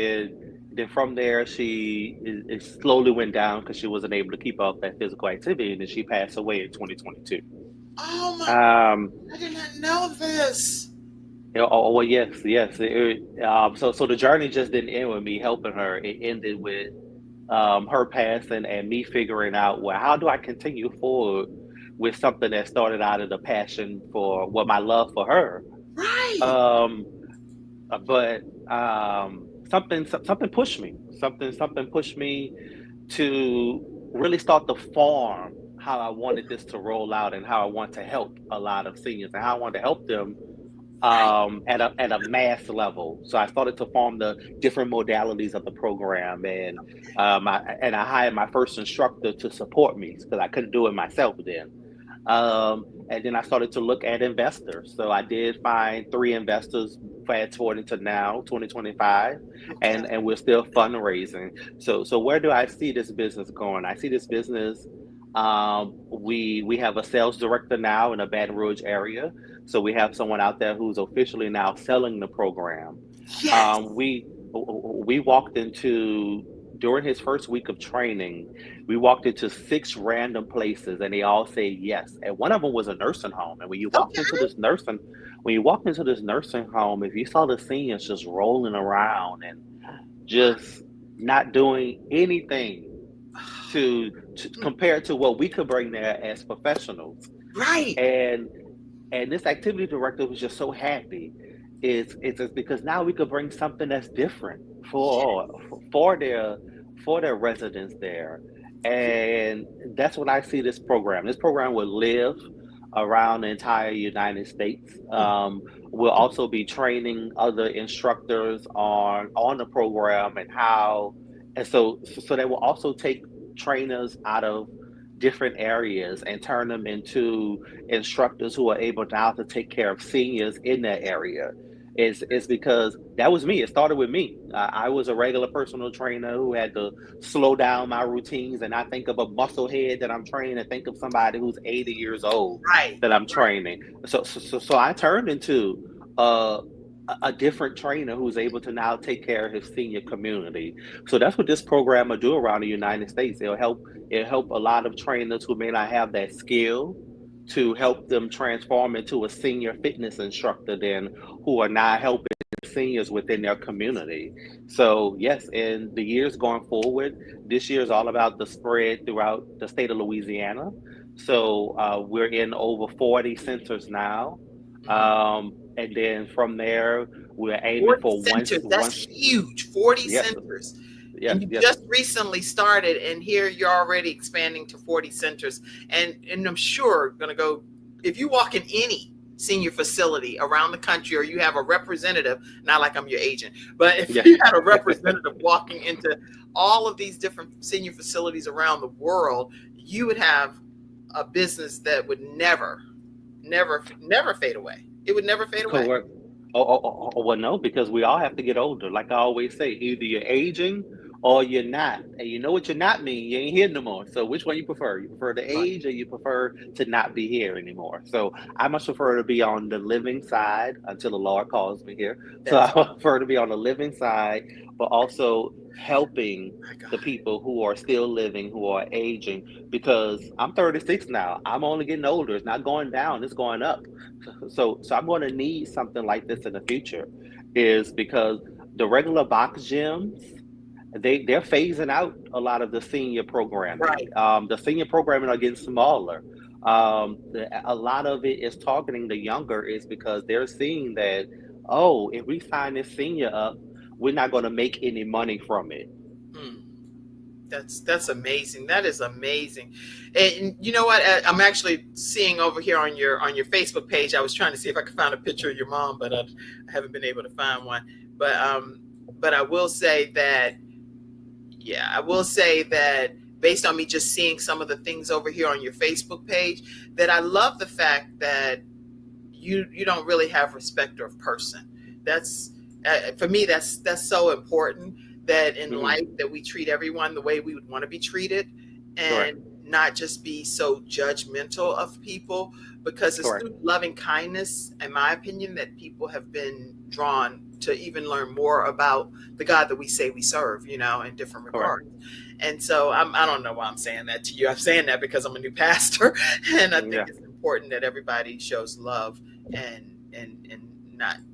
then from there, it slowly went down because she wasn't able to keep up that physical activity, and then she passed away in 2022. Oh my! Um, I did not know this. well, yes, yes. So the journey just didn't end with me helping her. It ended with her passing and me figuring out, well, how do I continue forward with something that started out of the passion for my love for her. Right. Um, but something pushed me. Something pushed me to really start to form how I wanted this to roll out and how I want to help a lot of seniors and how I want to help them Right. at a mass level. So I started to form the different modalities of the program, and I hired my first instructor to support me because I couldn't do it myself then. And then I started to look at investors. So I did find three investors. Fast forward into now, 2025, Okay. and we're still fundraising. So where do I see this business going? I see this business. We have a sales director now in the Baton Rouge area. So we have someone out there who's officially now selling the program. Yes. We walked into during his first week of training, we walked into six random places and they all say yes. And one of them was a nursing home. And Okay. when you walked into this nursing home, if you saw the seniors just rolling around and just not doing anything to compare to what we could bring there as professionals. Right. And this activity director was just so happy. It's just because now we could bring something that's different for for their for their residents there, and that's what I see this program. This program will live around the entire United States. We'll also be training other instructors on the program and how, and so they will also take trainers out of different areas and turn them into instructors who are able now to take care of seniors in that area. Is because that was me. It started with me. I was a regular personal trainer who had to slow down my routines, and I think of a muscle head that I'm training, and think of somebody who's 80 years old Right. that I'm training. So I turned into uh, a different trainer who's able to now take care of his senior community. So that's what this program will do around the United States. It'll help a lot of trainers who may not have that skill to help them transform into a senior fitness instructor then who are now helping seniors within their community. So yes, in the years going forward, this year is all about the spread throughout the state of Louisiana. So we're in over 40 centers now. Mhm. And then from there, we're aiming 40 for centers, that's huge. 40 yes, centers. yes, And you yes, just recently started, and here you're already expanding to 40 centers. And I'm sure going to go, if you walk in any senior facility around the country, or you have a representative, not like I'm your agent, but if yeah, you had a representative walking into all of these different senior facilities around the world, you would have a business that would never fade away. It would never fade away. correct. Well, no, because we all have to get older. Like I always say, either you're aging or you're not. And you know what you're not mean? You ain't here no more. So which one you prefer? You prefer the Right. age or you prefer to not be here anymore? So I much prefer to be on the living side until the Lord calls me here. So I That's prefer to be on the living side, but also helping my the God. people who are still living, who are aging, because I'm 36 now. I'm only getting older. It's not going down, it's going up. So I'm going to need something like this in the future, is because the regular box gyms, they're phasing out a lot of the senior programming. Right. The senior programming are getting smaller. A lot of it is targeting the younger, is because they're seeing that, oh, if we sign this senior up, we're not going to make any money from it. Hmm. That's amazing. That is amazing. And you know what? I'm actually seeing over here on your Facebook page. I was trying to see if I could find a picture of your mom, but I haven't been able to find one. But but I will say that, yeah, I will say that based on me just seeing some of the things over here on your Facebook page, that I love the fact that you don't really have respect of person. That's for me. That's so important, that in Hmm. life that we treat everyone the way we would want to be treated, Correct. and not just be so judgmental of people. Because it's Correct. through loving kindness, in my opinion, that people have been drawn to even learn more about the God that we say we serve, in different Correct. regards. And so I don't know why I'm saying that to you. I'm saying that because I'm a new pastor, and I think Yeah. it's important that everybody shows love, and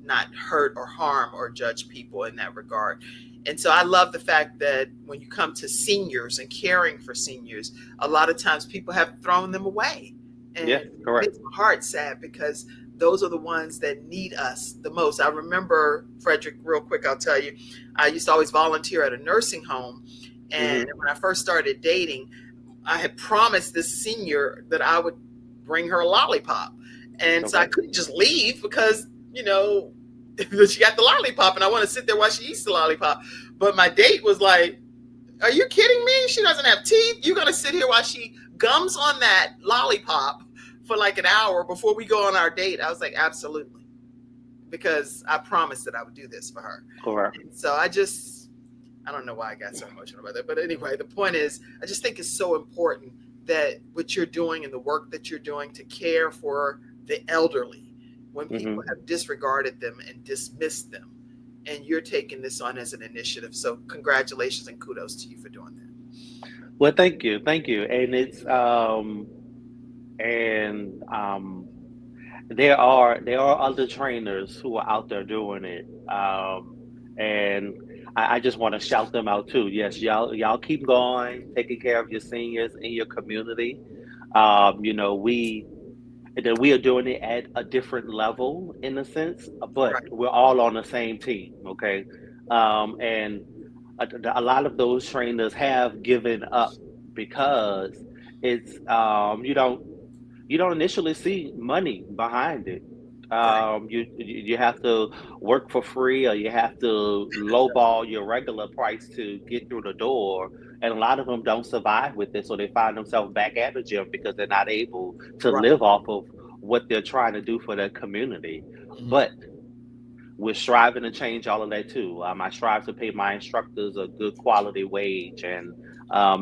not hurt or harm or judge people in that regard. And so I love the fact that when you come to seniors and caring for seniors, a lot of times people have thrown them away, Yes. and it Correct. makes my heart sad, because those are the ones that need us the most. I remember, Frederick, real quick, I'll tell you, I used to always volunteer at a nursing home, and Hmm. when I first started dating, I had promised this senior that I would bring her a lollipop. And so I Okay. couldn't just leave because, she got the lollipop and I want to sit there while she eats the lollipop. But my date was like, are you kidding me? She doesn't have teeth. You're going to sit here while she gums on that lollipop for like an hour before we go on our date? I was like, absolutely. Because I promised that I would do this for her. Correct. And so I don't know why I got so emotional about that. But anyway, the point is, I just think it's so important that what you're doing and the work that you're doing to care for the elderly, when people Hmm. have disregarded them and dismissed them, and you're taking this on as an initiative. So congratulations and kudos to you for doing that. Well, thank you, and it's and there are other trainers who are out there doing it, and I just want to shout them out too. Yes, y'all keep going, taking care of your seniors in your community. We are doing it at a different level in a sense, but Right, we're all on the same team. Okay, and a lot of those trainers have given up because it's you don't initially see money behind it. right. You have to work for free, or you have to lowball your regular price to get through the door. And a lot of them don't survive with it, so they find themselves back at the gym because they're not able to Right. live off of what they're trying to do for their community. Mhm. But we're striving to change all of that too. I strive to pay my instructors a good quality wage and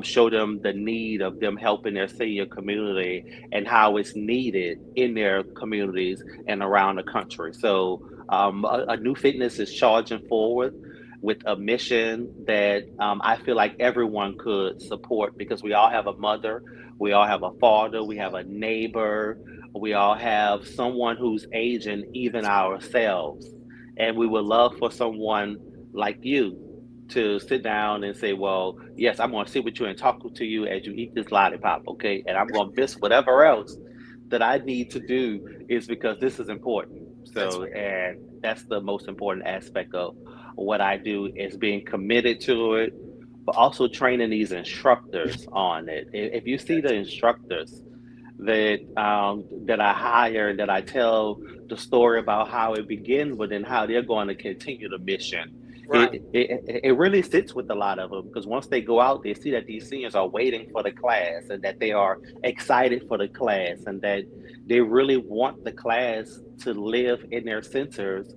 show them the need of them helping their senior community and how it's needed in their communities and around the country. So, Anew Fitness is charging forward with a mission that I feel like everyone could support, because we all have a mother, we all have a father, we have a neighbor, we all have someone who's aging, even ourselves. And we would love for someone like you to sit down and say, well, yes, I'm going to sit with you and talk to you as you eat this lollipop, okay? And I'm going to miss whatever else that I need to do is because this is important. That's So, right. and that's the most important aspect of what I do is being committed to it, but also training these instructors on it. If you see the That's instructors that I hire, that I tell the story about how it begins with and how they're going to continue the mission. right. It really sits with a lot of them because once they go out, they see that these seniors are waiting for the class and that they are excited for the class and that they really want the class to live in their centers.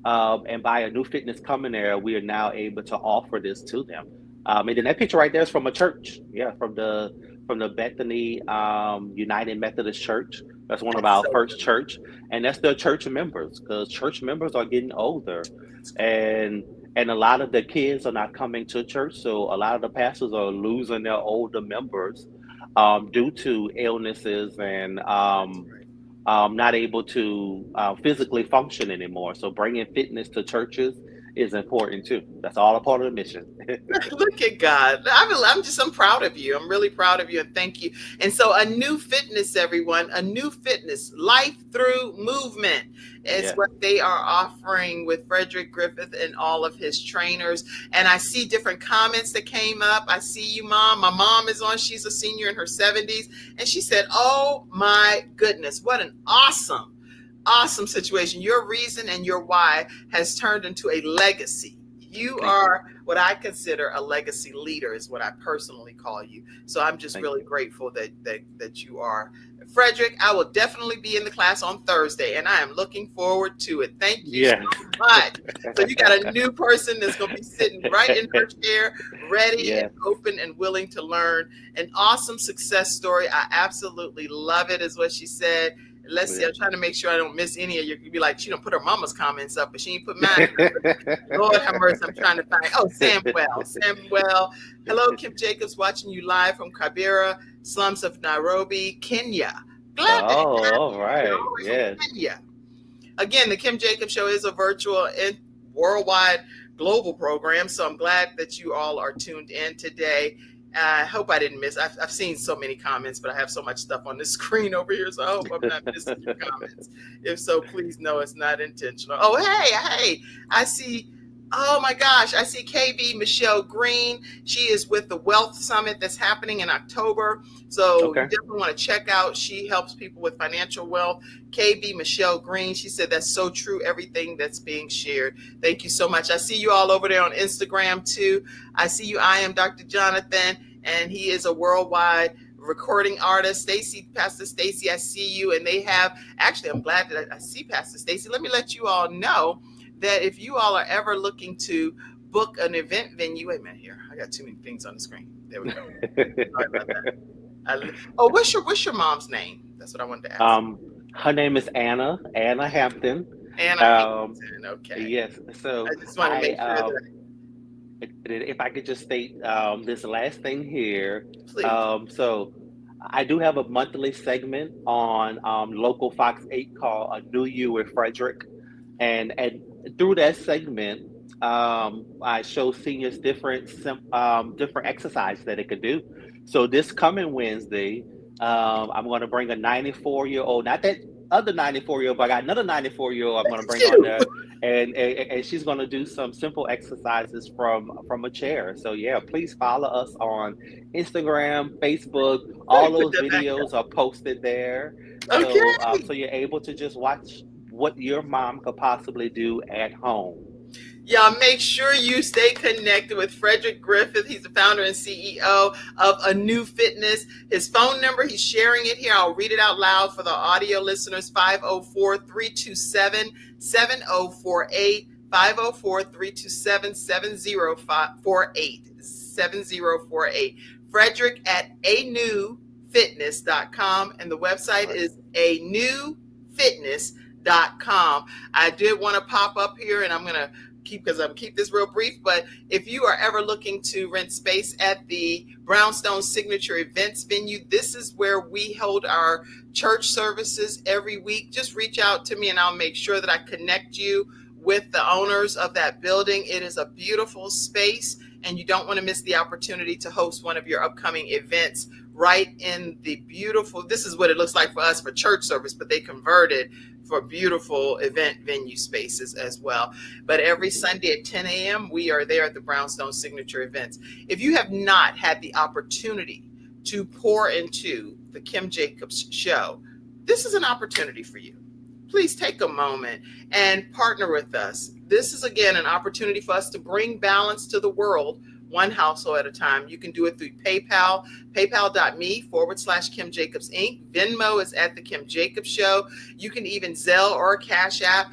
And by Anew Fitness coming there, we are now able to offer this to them. And then that picture right there is from a church, yeah, from the Bethany United Methodist Church. That's one of That's our so first good. church, and that's their church members because church members are getting older, That's great. and a lot of the kids are not coming to church, so a lot of the pastors are losing their older members due to illnesses and That's right. not able to physically function anymore. So bringing fitness to churches is important too. That's all a part of the mission. Look at God. I'm proud of you. I'm really proud of you and thank you. And so Anew Fitness, everyone, Anew Fitness, life through movement is Yeah. what they are offering with Frederick Griffith and all of his trainers. And I see different comments that came up. I see you, Mom. My mom is on. She's a senior in her 70s. And she said, oh my goodness, what an awesome situation. Your reason and your why has turned into a legacy. You Thank you. are what I consider a legacy leader, is what I personally call you. So I'm just Thank really you. grateful that you are. Frederick, I will definitely be in the class on Thursday, and I am looking forward to it. Thank you so Yes. much. So you got a new person that's going to be sitting right in her chair, ready and Yes. open and willing to learn. An awesome success story. I absolutely love it, is what she said. Let's see. Yeah. I'm trying to make sure I don't miss any of you. You'd be like, she don't put her mama's comments up, but she ain't put mine. Lord have mercy. I'm trying to find. Oh, Samuel. Hello, Kim Jacobs, watching you live from Kibera, slums of Nairobi, Kenya. Glad to have Oh, all you. You're right. all the way from Yes. Kenya. Again, the Kim Jacobs Show is a virtual and worldwide global program, so I'm glad that you all are tuned in today. I hope I didn't miss. I've seen so many comments, but I have so much stuff on the screen over here, so I hope I'm not missing your comments. If so, please know it's not intentional. Oh, hey, I see. Oh my gosh, I see KB Michelle Green. She is with the Wealth Summit that's happening in October. So you Okay. definitely want to check out. She helps people with financial wealth. KB Michelle Green. She said that's so true, everything that's being shared. Thank you so much. I see you all over there on Instagram too. I see you. I am Dr. Jonathan, and he is a worldwide recording artist. Pastor Stacy, I see you. And they have, actually, I'm glad that I see Pastor Stacy. Let me let you all know that if you all are ever looking to book an event venue, wait a minute here. I got too many things on the screen. There we go. Sorry about that. What's your mom's name? That's what I wanted to ask. Her name is Anna Hampton. Anna Hampton. Okay. Yes. So I just want to make sure that. if I could just state this last thing here. Please. So I do have a monthly segment on local Fox 8 called Anew You with Frederick. And through that segment, I show seniors different exercises that they could do. So this coming Wednesday, I'm going to bring a 94-year-old, not that other 94-year-old, but I got another 94-year-old I'm going to bring on there, and she's going to do some simple exercises from a chair. So yeah, please follow us on Instagram, Facebook. All those videos are posted there. Okay. So you're able to just watch what your mom could possibly do at home. Y'all make sure you stay connected with Frederick Griffith. He's the founder and CEO of Anew Fitness. His phone number, he's sharing it here. I'll read it out loud for the audio listeners. 504-327-7048. 504-327-7048. Frederick at anewfitness.com. And the website is anewfitness.com. I did want to pop up here, and I'm going to keep this real brief, but if you are ever looking to rent space at the Brownstone Signature Events venue, this is where we hold our church services every week. Just reach out to me and I'll make sure that I connect you with the owners of that building. It is a beautiful space, and you don't want to miss the opportunity to host one of your upcoming events right in the beautiful, this is what it looks like for us for church service, but they converted for beautiful event venue spaces as well. But every Sunday at 10 a.m., we are there at the Brownstone Signature Events. If you have not had the opportunity to pour into the Kim Jacobs Show, this is an opportunity for you. Please take a moment and partner with us. This is, again, an opportunity for us to bring balance to the world, one household at a time. You can do it through PayPal, paypal.me/Kim Jacobs Inc. Venmo is at the Kim Jacobs Show. You can even Zelle or Cash App,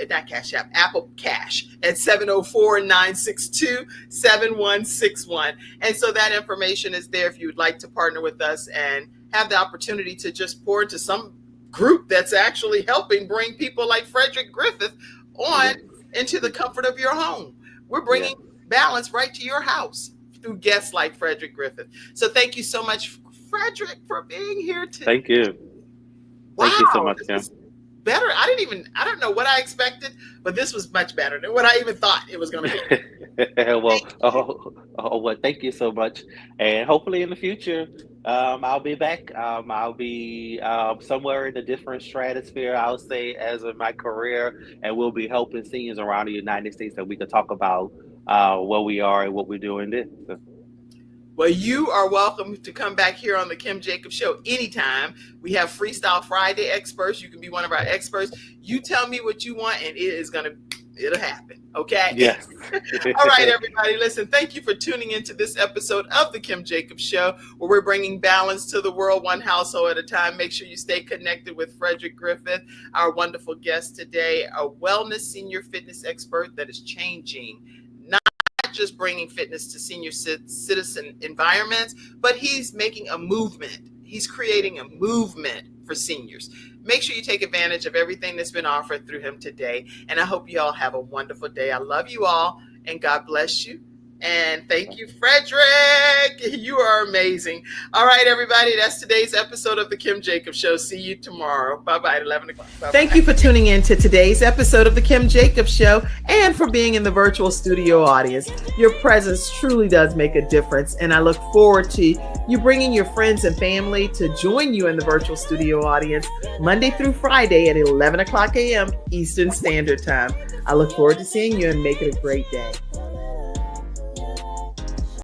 not Cash App, Apple Cash at 704-962-7161. And so that information is there if you would like to partner with us and have the opportunity to just pour into some group that's actually helping bring people like Frederick Griffith on into the comfort of your home. We're bringing balance right to your house through guests like Frederick Griffith. So thank you so much, Frederick, for being here today. Thank you. Wow, thank you so much, Kim. Better. I don't know what I expected, but this was much better than what I even thought it was going to be. Well, thank you so much. And hopefully in the future, I'll be back. I'll be somewhere in a different stratosphere, I'll say, as in my career, and we'll be helping seniors around the United States that we can talk about where we are and what we're doing there. So. Well, you are welcome to come back here on the Kim Jacobs Show anytime. We have Freestyle Friday experts. You can be one of our experts. You tell me what you want, and it'll happen. Okay? Yes. All right, everybody. Listen, thank you for tuning into this episode of the Kim Jacobs Show, where we're bringing balance to the world, one household at a time. Make sure you stay connected with Frederick Griffith, our wonderful guest today, a wellness senior fitness expert that is changing, not just bringing fitness to senior citizen environments, but he's making a movement. He's creating a movement for seniors. Make sure you take advantage of everything that's been offered through him today. And I hope you all have a wonderful day. I love you all, and God bless you. And thank you, Frederick. You are amazing. All right, everybody. That's today's episode of the Kim Jacobs Show. See you tomorrow. Bye-bye at 11 o'clock. Bye-bye. Thank you for tuning in to today's episode of the Kim Jacobs Show and for being in the virtual studio audience. Your presence truly does make a difference. And I look forward to you bringing your friends and family to join you in the virtual studio audience Monday through Friday at 11 o'clock a.m. Eastern Standard Time. I look forward to seeing you and make it a great day.